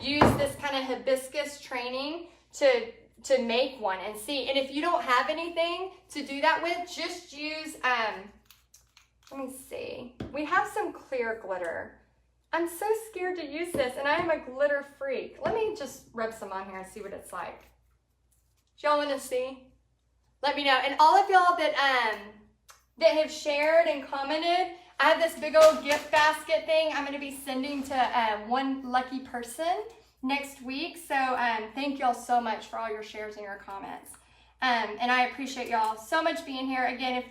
A: use this kind of hibiscus training to to make one and see. And if you don't have anything to do that with, just use, let me see. We have some clear glitter. I'm so scared to use this, and I am a glitter freak. Let me just rub some on here and see what it's like. Do y'all want to see? Let me know. And all of y'all that have shared and commented, I have this big old gift basket thing I'm going to be sending to one lucky person next week. So thank y'all so much for all your shares and your comments. And I appreciate y'all so much being here. Again, if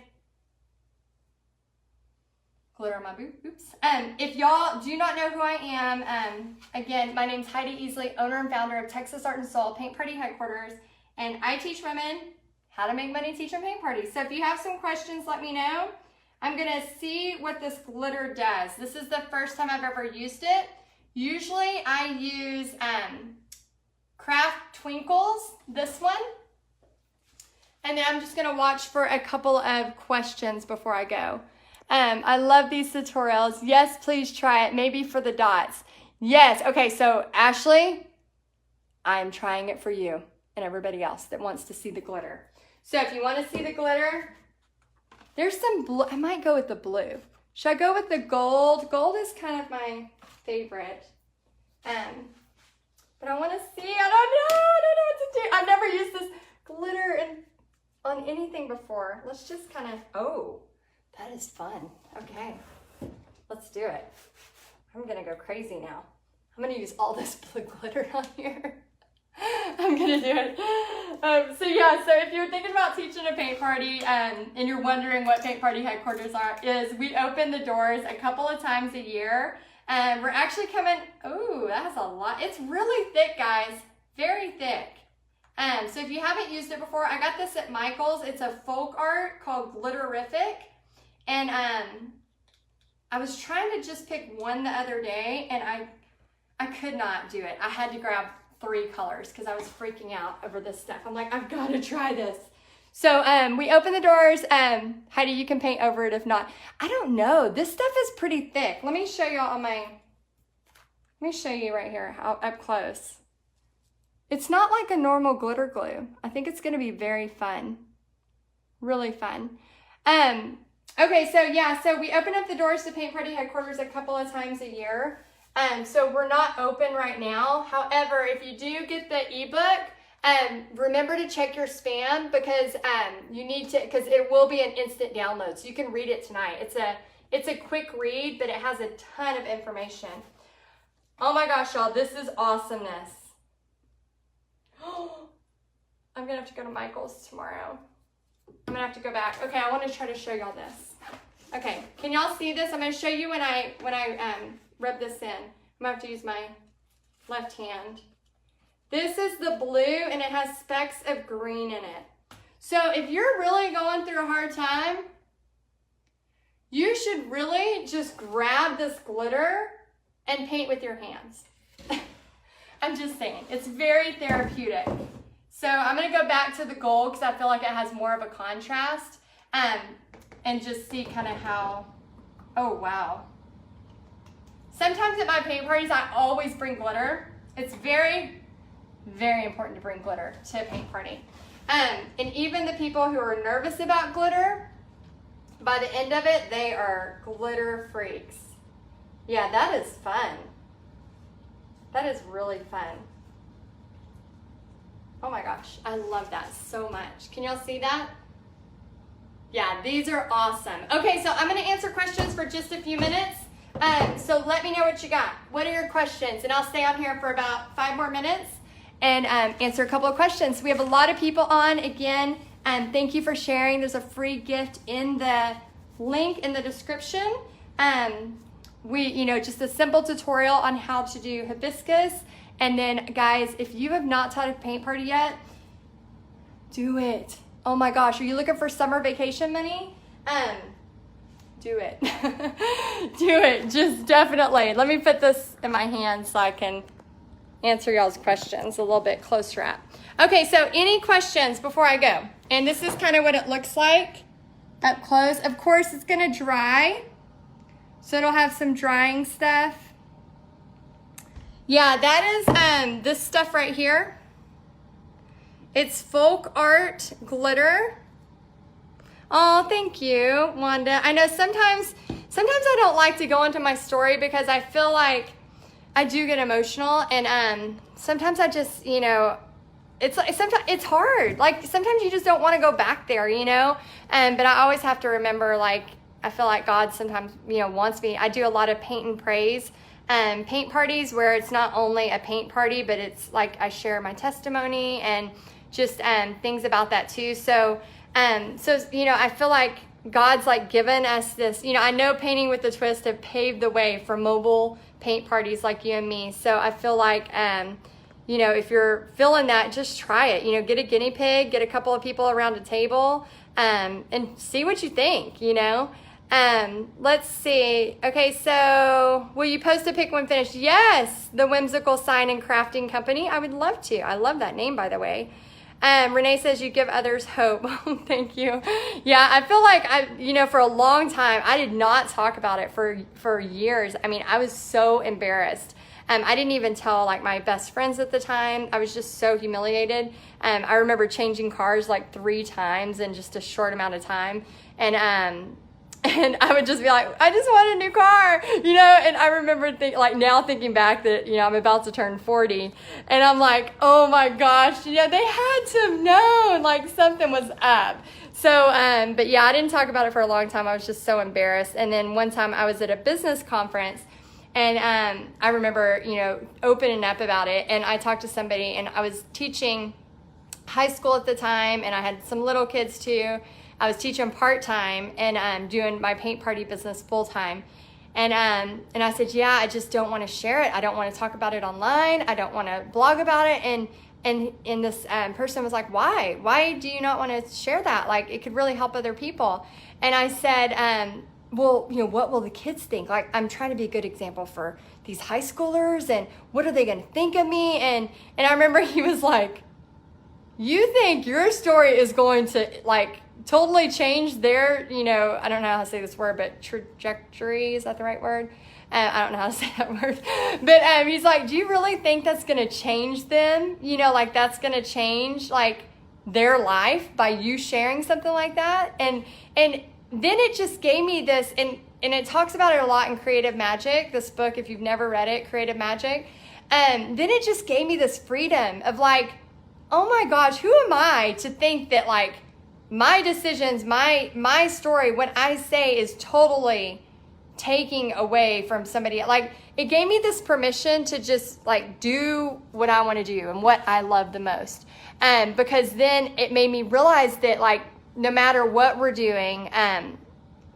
A: glitter on my boot, oops. If y'all do not know who I am, again, my name's Heidi Easley, owner and founder of Texas Art and Soul Paint Party Headquarters, and I teach women how to make money teaching paint parties. So if you have some questions, let me know. I'm gonna see what this glitter does. This is the first time I've ever used it. Usually I use Craft Twinkles, this one. And then I'm just gonna watch for a couple of questions before I go. I love these tutorials. Yes, please try it, maybe for the dots. Yes, okay, so Ashley, I'm trying it for you and everybody else that wants to see the glitter. So if you want to see the glitter, there's some blue. I might go with the blue. Should I go with the gold? Gold is kind of my favorite. But I want to see. I don't know what to do. I've never used this glitter on anything before. Let's just kind of, oh, that is fun. Okay, let's do it. I'm going to go crazy now. I'm going to use all this blue glitter on here. I'm gonna do it. So if you're thinking about teaching a paint party and you're wondering what Paint Party Headquarters is, we open the doors a couple of times a year. And we're actually coming, oh, that's a lot. It's really thick, guys, very thick. So if you haven't used it before, I got this at Michael's. It's a folk art called Glitterific. And I was trying to just pick one the other day, and I could not do it. I had to grab 3 colors because I was freaking out over this stuff. I'm like, I've got to try this. So we open the doors. Heidi, you can paint over it if not. I don't know. This stuff is pretty thick. Let me show y'all on my, let me show you right here how up close. It's not like a normal glitter glue. I think it's going to be very fun. Really fun. Okay, so we open up the doors to Paint Party Headquarters a couple of times a year. So we're not open right now. However, if you do get the ebook, remember to check your spam because you need to, because it will be an instant download. So you can read it tonight. It's a quick read, but it has a ton of information. Oh my gosh, y'all, this is awesomeness. I'm gonna have to go to Michael's tomorrow. I'm gonna have to go back. Okay, I want to try to show y'all this. Okay, can y'all see this? I'm gonna show you when I rub this in. I'm gonna have to use my left hand. This is the blue and it has specks of green in it. So if you're really going through a hard time, you should really just grab this glitter and paint with your hands. I'm just saying, it's very therapeutic. So I'm gonna go back to the gold because I feel like it has more of a contrast and just see kind of how, oh wow. Sometimes at my paint parties, I always bring glitter. It's very, very important to bring glitter to a paint party. And even the people who are nervous about glitter, by the end of it, they are glitter freaks. Yeah, that is fun. That is really fun. Oh my gosh, I love that so much. Can y'all see that? Yeah, these are awesome. Okay, so I'm gonna answer questions for just a few minutes. So let me know what you got. What are your questions? And I'll stay on here for about 5 more minutes and answer a couple of questions. We have a lot of people on. Again, thank you for sharing. There's a free gift in the link in the description. Just a simple tutorial on how to do hibiscus. And then guys, if you have not taught a paint party yet, do it. Oh my gosh, are you looking for summer vacation money? Do it. Do it, just definitely. Let me put this in my hand so I can answer y'all's questions a little bit closer up. Okay, so any questions before I go? And this is kind of what it looks like up close. Of course, it's gonna dry, so it'll have some drying stuff. Yeah, that is this stuff right here. It's folk art glitter. Oh, thank you, Wanda. I know sometimes I don't like to go into my story because I feel like I do get emotional, and sometimes I just, you know, sometimes it's hard. Like sometimes you just don't want to go back there, you know. But I always have to remember, like, I feel like God sometimes, you know, wants me. I do a lot of paint and praise paint parties where it's not only a paint party, but it's like I share my testimony and just things about that too. So you know, I feel like God's like given us this, you know, I know Painting with a Twist have paved the way for mobile paint parties like you and me. So I feel like, you know, if you're feeling that, just try it. You know, get a guinea pig, get a couple of people around a table, and see what you think, you know. Let's see. Okay, so will you post a pic when finished? Yes, the Whimsical Sign and Crafting Company. I would love to. I love that name, by the way. Renee says you give others hope. Thank you. Yeah, I feel like you know, for a long time, I did not talk about it for years. I mean, I was so embarrassed. I didn't even tell like my best friends at the time. I was just so humiliated. I remember changing cars like 3 times in just a short amount of time. And I would just be like, I just want a new car, you know? And I remember now thinking back that, you know, I'm about to turn 40 and I'm like, oh my gosh, you know, they had to have known like something was up. So, but yeah, I didn't talk about it for a long time. I was just so embarrassed. And then one time I was at a business conference and I remember, you know, opening up about it. And I talked to somebody, and I was teaching high school at the time, and I had some little kids too. I was teaching part-time and doing my paint party business full-time. And I said, yeah, I just don't want to share it. I don't want to talk about it online. I don't want to blog about it. And this person was like, why? Why do you not want to share that? Like, it could really help other people. And I said, well, you know, what will the kids think? Like, I'm trying to be a good example for these high schoolers, and what are they going to think of me? And I remember he was like, you think your story is going to, like, totally change their, you know, I don't know how to say this word, but trajectory, is that the right word? I don't know how to say that word. But he's like, do you really think that's going to change them? You know, like that's going to change like their life by you sharing something like that? And then it just gave me this, and it talks about it a lot in Creative Magic, this book, if you've never read it, Creative Magic. Then it just gave me this freedom of like, oh my gosh, who am I to think that like my decisions, my story, what I say is totally taking away from somebody. Like, it gave me this permission to just like do what I want to do and what I love the most. Because then it made me realize that like no matter what we're doing,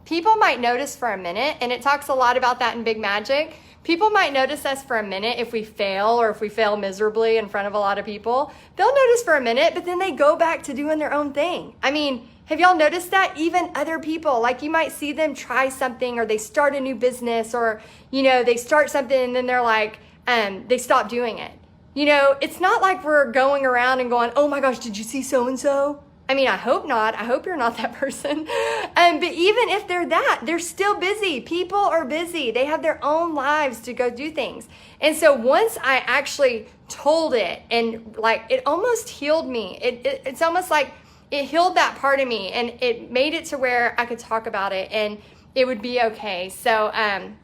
A: people might notice for a minute, and it talks a lot about that in Big Magic. People might notice us for a minute if we fail, or if we fail miserably in front of a lot of people. They'll notice for a minute, but then they go back to doing their own thing. I mean, have y'all noticed that? Even other people, like you might see them try something, or they start a new business, or, you know, they start something and then they're like, they stop doing it. You know, it's not like we're going around and going, oh my gosh, did you see so-and-so? I mean, I hope not. I hope you're not that person. But even if they're that, they're still busy. People are busy. They have their own lives to go do things. And so once I actually told it, and like it almost healed me. It's almost like it healed that part of me, and it made it to where I could talk about it and it would be okay. So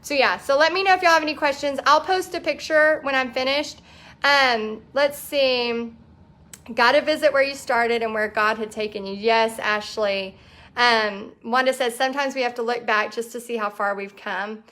A: yeah. So let me know if y'all have any questions. I'll post a picture when I'm finished. Let's see. Got to visit where you started and where God had taken you. Yes, Ashley. Wanda says, sometimes we have to look back just to see how far we've come.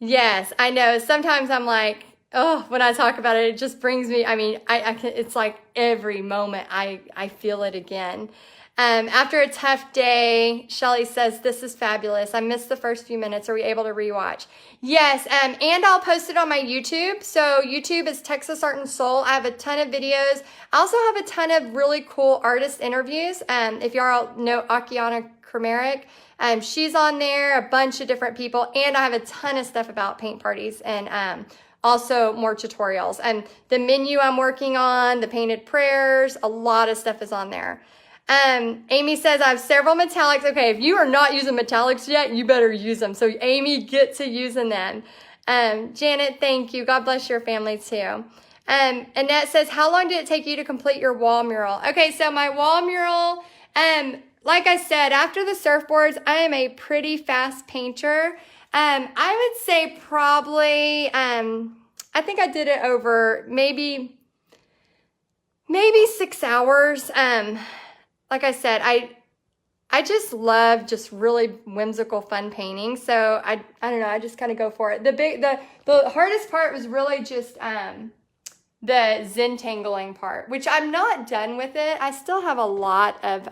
A: Yes, I know. Sometimes I'm like, oh, when I talk about it, it just brings me, I mean, I can, it's like every moment I feel it again. After a tough day, Shelly says, this is fabulous. I missed the first few minutes. Are we able to rewatch? Yes, and I'll post it on my YouTube. So YouTube is Texas Art and Soul. I have a ton of videos. I also have a ton of really cool artist interviews. If y'all know Akiana Krameric, she's on there, a bunch of different people. And I have a ton of stuff about paint parties and also more tutorials. And the menu I'm working on, the painted prayers, a lot of stuff is on there. Amy says, I have several metallics. Okay, if you are not using metallics yet, you better use them. So Amy, get to using them. Janet, thank you. God bless your family too. Annette says, how long did it take you to complete your wall mural? Okay, so my wall mural, like I said, after the surfboards, I am a pretty fast painter. I would say probably, I think I did it over maybe 6 hours. Like I said, I just love just really whimsical, fun painting. So I don't know, I just kind of go for it. The hardest part was really just the Zentangling part, which I'm not done with it. I still have a lot of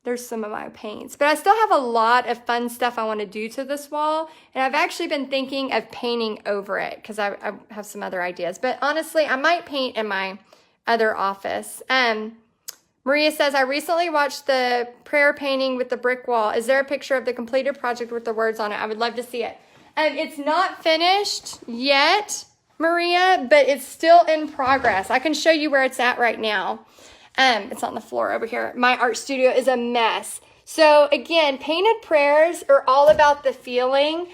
A: there's some of my paints, but I still have a lot of fun stuff I want to do to this wall. And I've actually been thinking of painting over it because I have some other ideas. But honestly, I might paint in my other office. Maria says, I recently watched the prayer painting with the brick wall. Is there a picture of the completed project with the words on it? I would love to see it. It's not finished yet, Maria, but it's still in progress. I can show you where it's at right now. It's on the floor over here. My art studio is a mess. So again, painted prayers are all about the feeling.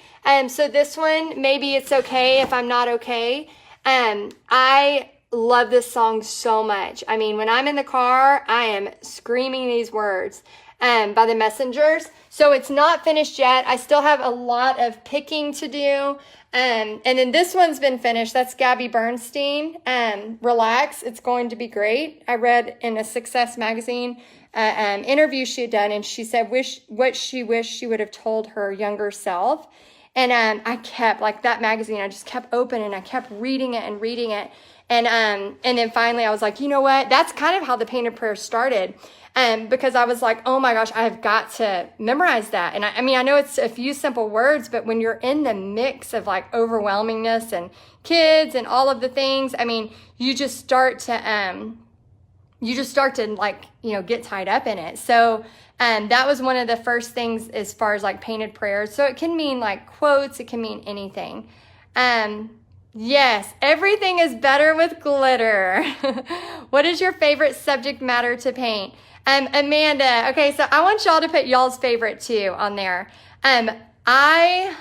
A: So this one, maybe it's okay if I'm not okay. I love this song so much. I mean, when I'm in the car, I am screaming these words by the Messengers. So it's not finished yet. I still have a lot of picking to do. And then this one's been finished. That's Gabby Bernstein. Relax. It's going to be great. I read in a Success magazine interview she had done, and she said what she wished she would have told her younger self. And I kept, like that magazine, I just kept open and I kept reading it and reading it. And then finally I was like, you know what? That's kind of how the painted prayer started. Because I was like, oh my gosh, I've got to memorize that. And I mean, I know it's a few simple words, but when you're in the mix of like overwhelmingness and kids and all of the things, I mean, you just start to like, you know, get tied up in it. So, that was one of the first things as far as like painted prayers. So it can mean like quotes, it can mean anything. Yes, everything is better with glitter. What is your favorite subject matter to paint? Amanda, okay, so I want y'all to put y'all's favorite too on there. I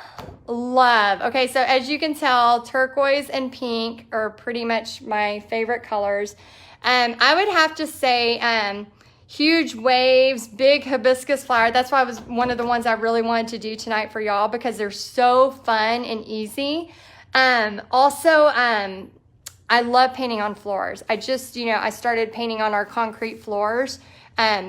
A: love, okay, so as you can tell, turquoise and pink are pretty much my favorite colors. I would have to say huge waves, big hibiscus flower. That's why it was one of the ones I really wanted to do tonight for y'all because they're so fun and easy. Also, I love painting on floors. I just, you know, I started painting on our concrete floors.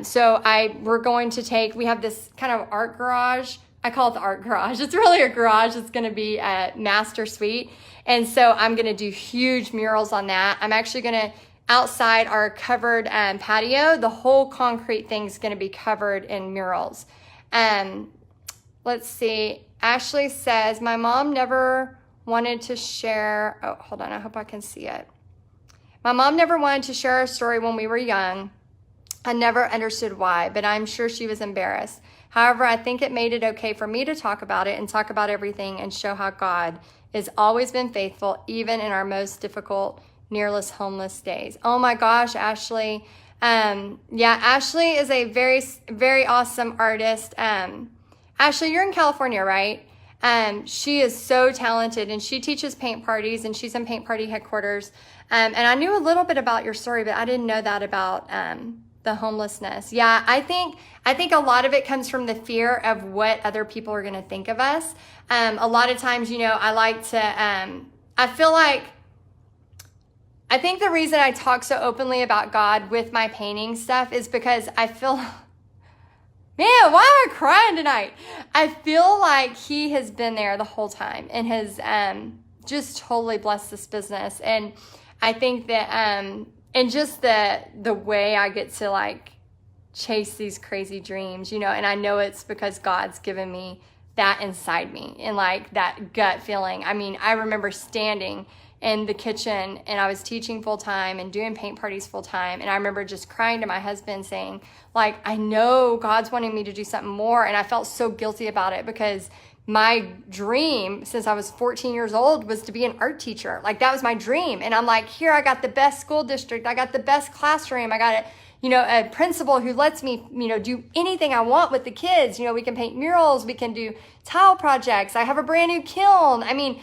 A: So we have this kind of art garage. I call it the art garage. It's really a garage. It's going to be a master suite. And so I'm going to do huge murals on that. I'm actually going to, outside our covered patio, the whole concrete thing's going to be covered in murals. Let's see. Ashley says, my mom never wanted to share, oh, hold on, I hope I can see it. My mom never wanted to share our story when we were young. I never understood why, but I'm sure she was embarrassed. However, I think it made it okay for me to talk about it and talk about everything and show how God has always been faithful, even in our most difficult, nearless homeless days. Oh my gosh, Ashley. Yeah, Ashley is a very, very awesome artist. Ashley, you're in California, right? She is so talented and she teaches paint parties and she's in paint party headquarters. And I knew a little bit about your story, but I didn't know that about, the homelessness. Yeah. I think a lot of it comes from the fear of what other people are going to think of us. A lot of times, you know, I like to, I think the reason I talk so openly about God with my painting stuff is because I feel, man, why am I crying tonight? I feel like he has been there the whole time and has just totally blessed this business. And I think that, and just the way I get to like chase these crazy dreams, you know, and I know it's because God's given me that inside me and like that gut feeling. I mean, I remember standing in the kitchen and I was teaching full time and doing paint parties full time. And I remember just crying to my husband saying like, I know God's wanting me to do something more. And I felt so guilty about it because my dream since I was 14 years old was to be an art teacher. Like that was my dream. And I'm like, here, I got the best school district. I got the best classroom. I got a principal who lets me, do anything I want with the kids. We can paint murals. We can do tile projects. I have a brand new kiln. I mean,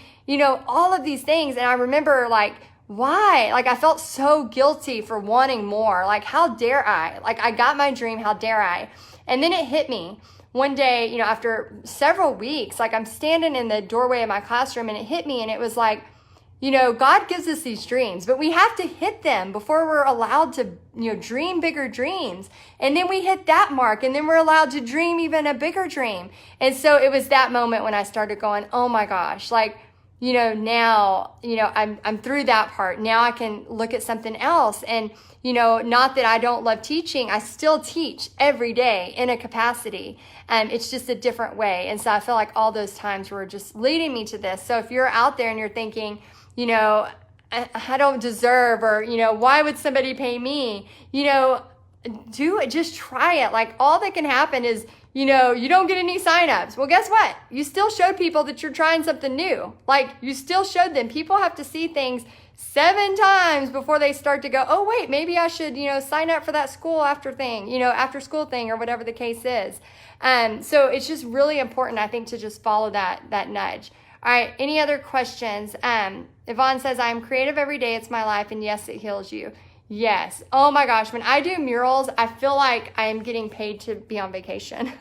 A: all of these things. And I remember like why? Like, I felt so guilty for wanting more. Like, how dare I? Like, I got my dream, how dare I? And then it hit me one day, you know, after several weeks, like I'm standing in the doorway of my classroom and it hit me and it was like, you know, God gives us these dreams, but we have to hit them before we're allowed to, you know, dream bigger dreams. And then we hit that mark and then we're allowed to dream even a bigger dream. And so it was that moment when I started going, oh my gosh, like, you know, now, you know, I'm through that part. Now I can look at something else. And, you know, not that I don't love teaching. I still teach every day in a capacity. It's just a different way. And so I feel like all those times were just leading me to this. So if you're out there and you're thinking, you know, I don't deserve, or, you know, why would somebody pay me? You know, do it, just try it. Like, all that can happen is, you know, you don't get any signups. Well, guess what? You still showed people that you're trying something new. Like, you still showed them. People have to see things 7 times before they start to go, oh, wait, maybe I should, you know, sign up for that school after thing, you know, after school thing, or whatever the case is. So it's just really important, I think, to just follow that nudge. All right, any other questions? Yvonne says, I'm creative every day. It's my life. And yes, it heals you. Yes. Oh my gosh. When I do murals, I feel like I am getting paid to be on vacation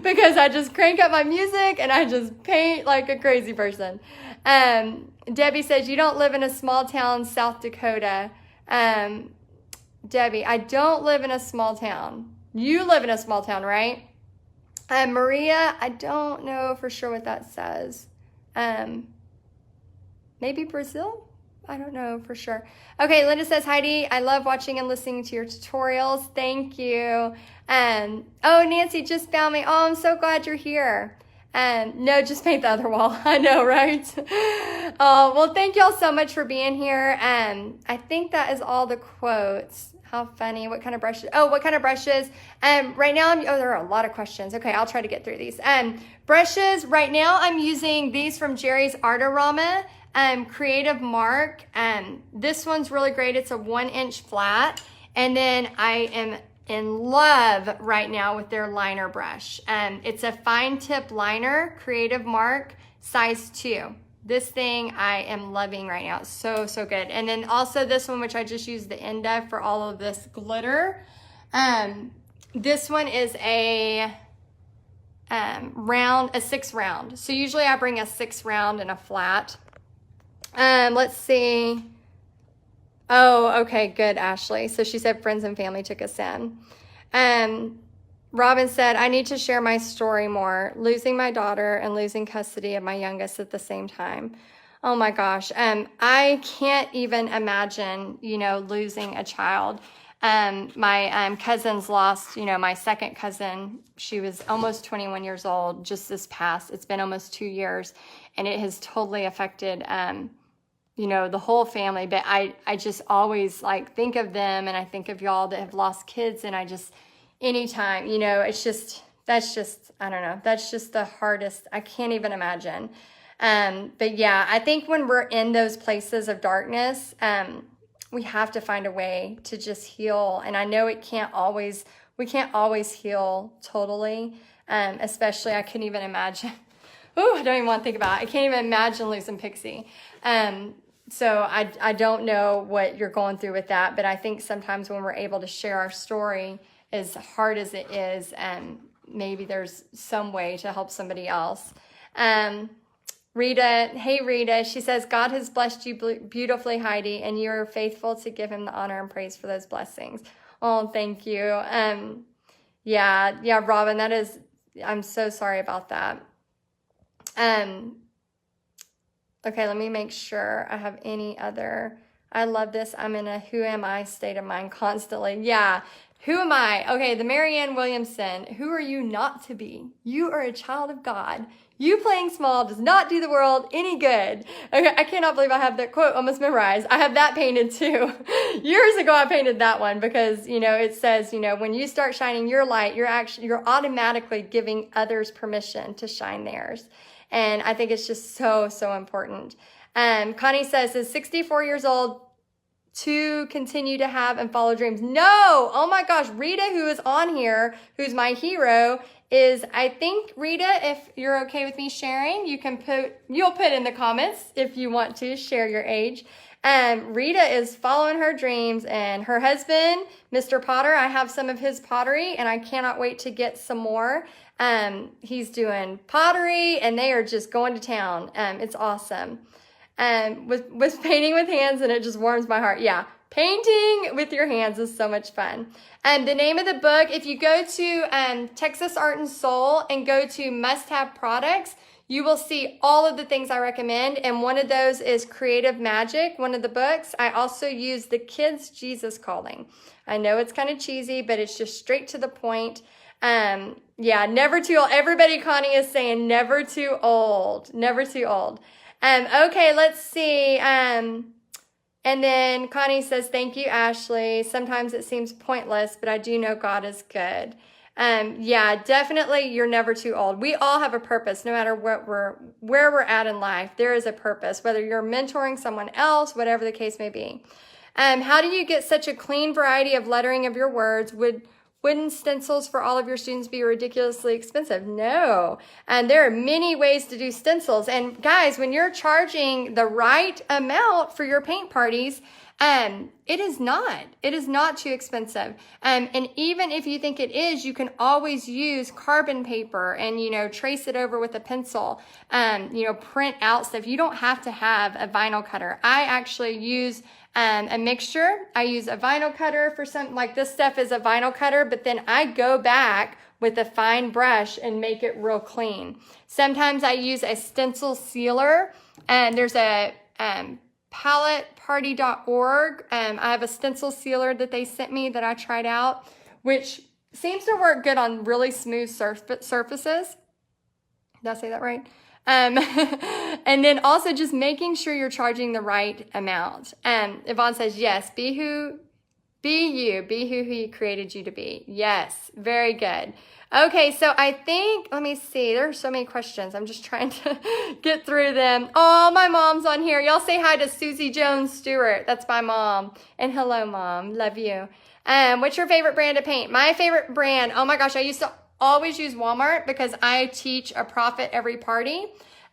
A: because I just crank up my music and I just paint like a crazy person. Debbie says, you don't live in a small town, South Dakota. Debbie, I don't live in a small town. You live in a small town, right? Maria, I don't know for sure what that says. Maybe Brazil? I don't know for sure. Okay, Linda says, Heidi, I love watching and listening to your tutorials. Thank you. Oh, Nancy just found me. Oh, I'm so glad you're here. No, just paint the other wall. I know, right? Well, thank y'all so much for being here. I think that is all the quotes. How funny. What kind of brushes? Oh, what kind of brushes? Right now, there are a lot of questions. Okay, I'll try to get through these. Brushes, right now I'm using these from Jerry's Artorama. Creative Mark. This one's really great. It's a 1-inch flat. And then I am in love right now with their liner brush. It's a fine tip liner, Creative Mark, size 2. This thing I am loving right now. It's so, so good. And then also this one, which I just used the end of for all of this glitter. This one is a round, a 6 round. So usually I bring a 6 round and a flat. Let's see. Oh, okay, good, Ashley. So she said friends and family took us in. Robin said, I need to share my story more. Losing my daughter and losing custody of my youngest at the same time. Oh my gosh. I can't even imagine, you know, losing a child. My cousins lost, you know, my second cousin. She was almost 21 years old just this past. It's been almost 2 years, and it has totally affected, you know, the whole family. But I just always like think of them, and I think of y'all that have lost kids, and I just, anytime, you know, it's just, that's just, I don't know, that's just the hardest. I can't even imagine. But yeah, I think when we're in those places of darkness, we have to find a way to just heal. And I know we can't always heal totally. Especially, I couldn't even imagine. Oh, I don't even want to think about it. I can't even imagine losing Pixie. So I don't know what you're going through with that, but I think sometimes when we're able to share our story, as hard as it is, maybe there's some way to help somebody else. Rita, hey Rita, she says, God has blessed you beautifully, Heidi, and you are faithful to give him the honor and praise for those blessings. Oh, thank you. Yeah, Robin, I'm so sorry about that. Okay, let me make sure I have any other. I love this. I'm in a who am I state of mind constantly. Yeah. Who am I? Okay, the Marianne Williamson. Who are you not to be? You are a child of God. You playing small does not do the world any good. Okay, I cannot believe I have that quote almost memorized. I have that painted too. Years ago, I painted that one because, you know, it says, you know, when you start shining your light, you're automatically giving others permission to shine theirs. And I think it's just so, so important. Connie says, is 64 years old to continue to have and follow dreams? No! Oh my gosh, Rita, who is on here, who's my hero, is, I think, Rita, if you're okay with me sharing, you'll put in the comments if you want to share your age. Rita is following her dreams, and her husband, Mr. Potter, I have some of his pottery, and I cannot wait to get some more. He's doing pottery, and they are just going to town. It's awesome. With painting with hands, and it just warms my heart. Yeah, painting with your hands is so much fun. The name of the book, if you go to Texas Art and Soul and go to must-have products, you will see all of the things I recommend, and one of those is Creative Magic, one of the books. I also use The Kids Jesus Calling. I know it's kind of cheesy, but it's just straight to the point. Yeah, never too old. Everybody, Connie, is saying never too old. Never too old. Okay, let's see. And then Connie says, thank you, Ashley. Sometimes it seems pointless, but I do know God is good. Yeah, definitely you're never too old. We all have a purpose, no matter where we're at in life. There is a purpose, whether you're mentoring someone else, whatever the case may be. How do you get such a clean variety of lettering of your words? Would wooden stencils for all of your students be ridiculously expensive? No. And there are many ways to do stencils. And guys, when you're charging the right amount for your paint parties, it is not too expensive. And even if you think it is, you can always use carbon paper and, trace it over with a pencil, print out stuff. You don't have to have a vinyl cutter. I actually use a mixture. I use a vinyl cutter for some, like this stuff is a vinyl cutter, but then I go back with a fine brush and make it real clean. Sometimes I use a stencil sealer, and there's a, paletteparty.org. I have a stencil sealer that they sent me that I tried out, which seems to work good on really smooth surfaces. Did I say that right? And then also just making sure you're charging the right amount. Yvonne says, yes, be who he created you to be. Yes, very good. Okay, so I think, let me see. There are so many questions. I'm just trying to get through them. Oh, my mom's on here. Y'all say hi to Susie Jones Stewart. That's my mom. And hello, Mom. Love you. What's your favorite brand of paint? My favorite brand, oh my gosh, I used to always use Walmart because I teach a profit every party.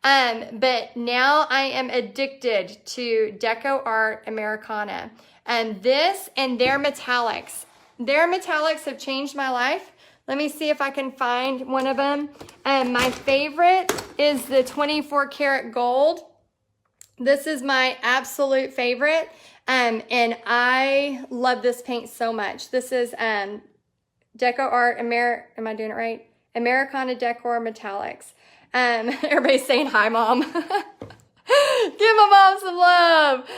A: But now I am addicted to Deco Art Americana. And this and their metallics. Their metallics have changed my life. Let me see if I can find one of them. My favorite is the 24 karat gold. This is my absolute favorite. And I love this paint so much. This is Deco Art, am I doing it right? Americana Decor Metallics. Everybody's saying hi, Mom. Give my mom some love.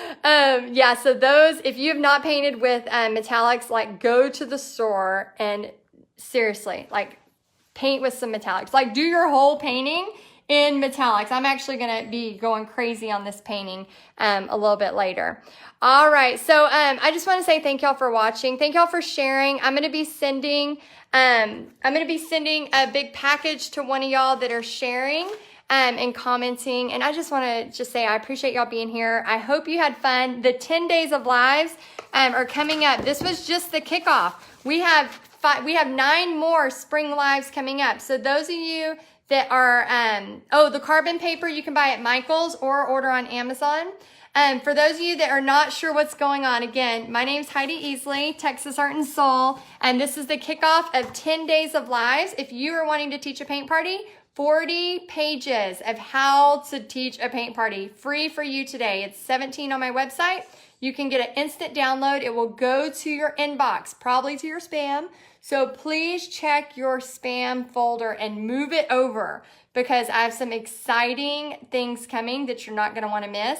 A: Yeah, so those, if you have not painted with metallics, like go to the store and seriously, like paint with some metallics. Like do your whole painting in metallics. I'm actually going to be going crazy on this painting a little bit later. All right, so I just want to say thank y'all for watching. Thank y'all for sharing. I'm going to be sending a big package to one of y'all that are sharing and commenting. And I just want to say I appreciate y'all being here. I hope you had fun. The 10 days of lives are coming up. This was just the kickoff. We have 9 more spring lives coming up. So those of you that are, the carbon paper you can buy at Michael's or order on Amazon. For those of you that are not sure what's going on, again, my name's Heidi Easley, Texas Art and Soul, and this is the kickoff of 10 days of lives. If you are wanting to teach a paint party, 40 pages of how to teach a paint party, free for you today. It's 17 on my website. You can get an instant download. It will go to your inbox, probably to your spam. So please check your spam folder and move it over because I have some exciting things coming that you're not going to want to miss.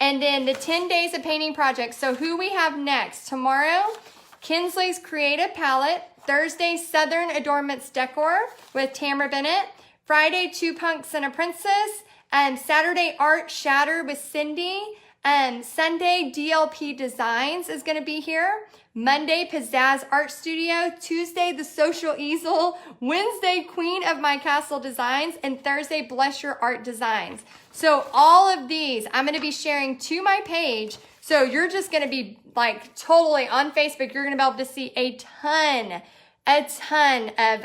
A: And then the 10 days of painting projects. So who we have next? Tomorrow, Kinsley's Creative Palette. Thursday, Southern Adornments Decor with Tamara Bennett. Friday, Two Punks and a Princess. Saturday, Art Shatter with Cindy. Sunday, DLP Designs is going to be here. Monday, Pizzazz Art Studio. Tuesday, The Social Easel. Wednesday, Queen of My Castle Designs. And Thursday, Bless Your Art Designs. So all of these I'm going to be sharing to my page. So you're just going to be like totally on Facebook. You're going to be able to see a ton a ton of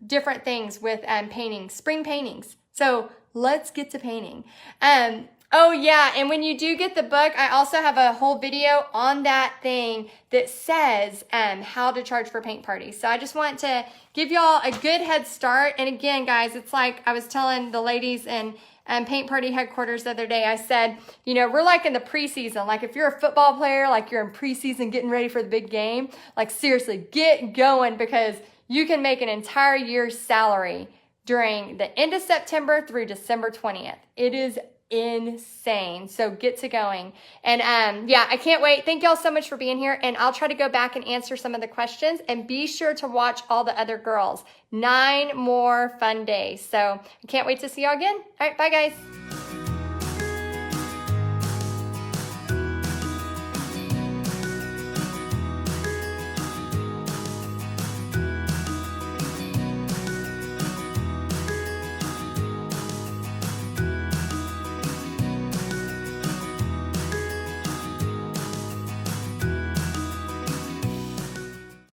A: different things with painting, spring paintings. So let's get to painting. Oh yeah, and when you do get the book, I also have a whole video on that thing that says how to charge for paint parties. So I just want to give y'all a good head start. And again, guys, it's like I was telling the ladies in paint party headquarters the other day, I said, you know, we're like in the preseason. Like if you're a football player, like you're in preseason getting ready for the big game, like seriously, get going, because you can make an entire year's salary during the end of September through December 20th. It is insane. So get to going. And yeah, I can't wait. Thank y'all so much for being here. And I'll try to go back and answer some of the questions, and be sure to watch all the other girls. 9 more fun days. So I can't wait to see y'all again. All right, bye guys.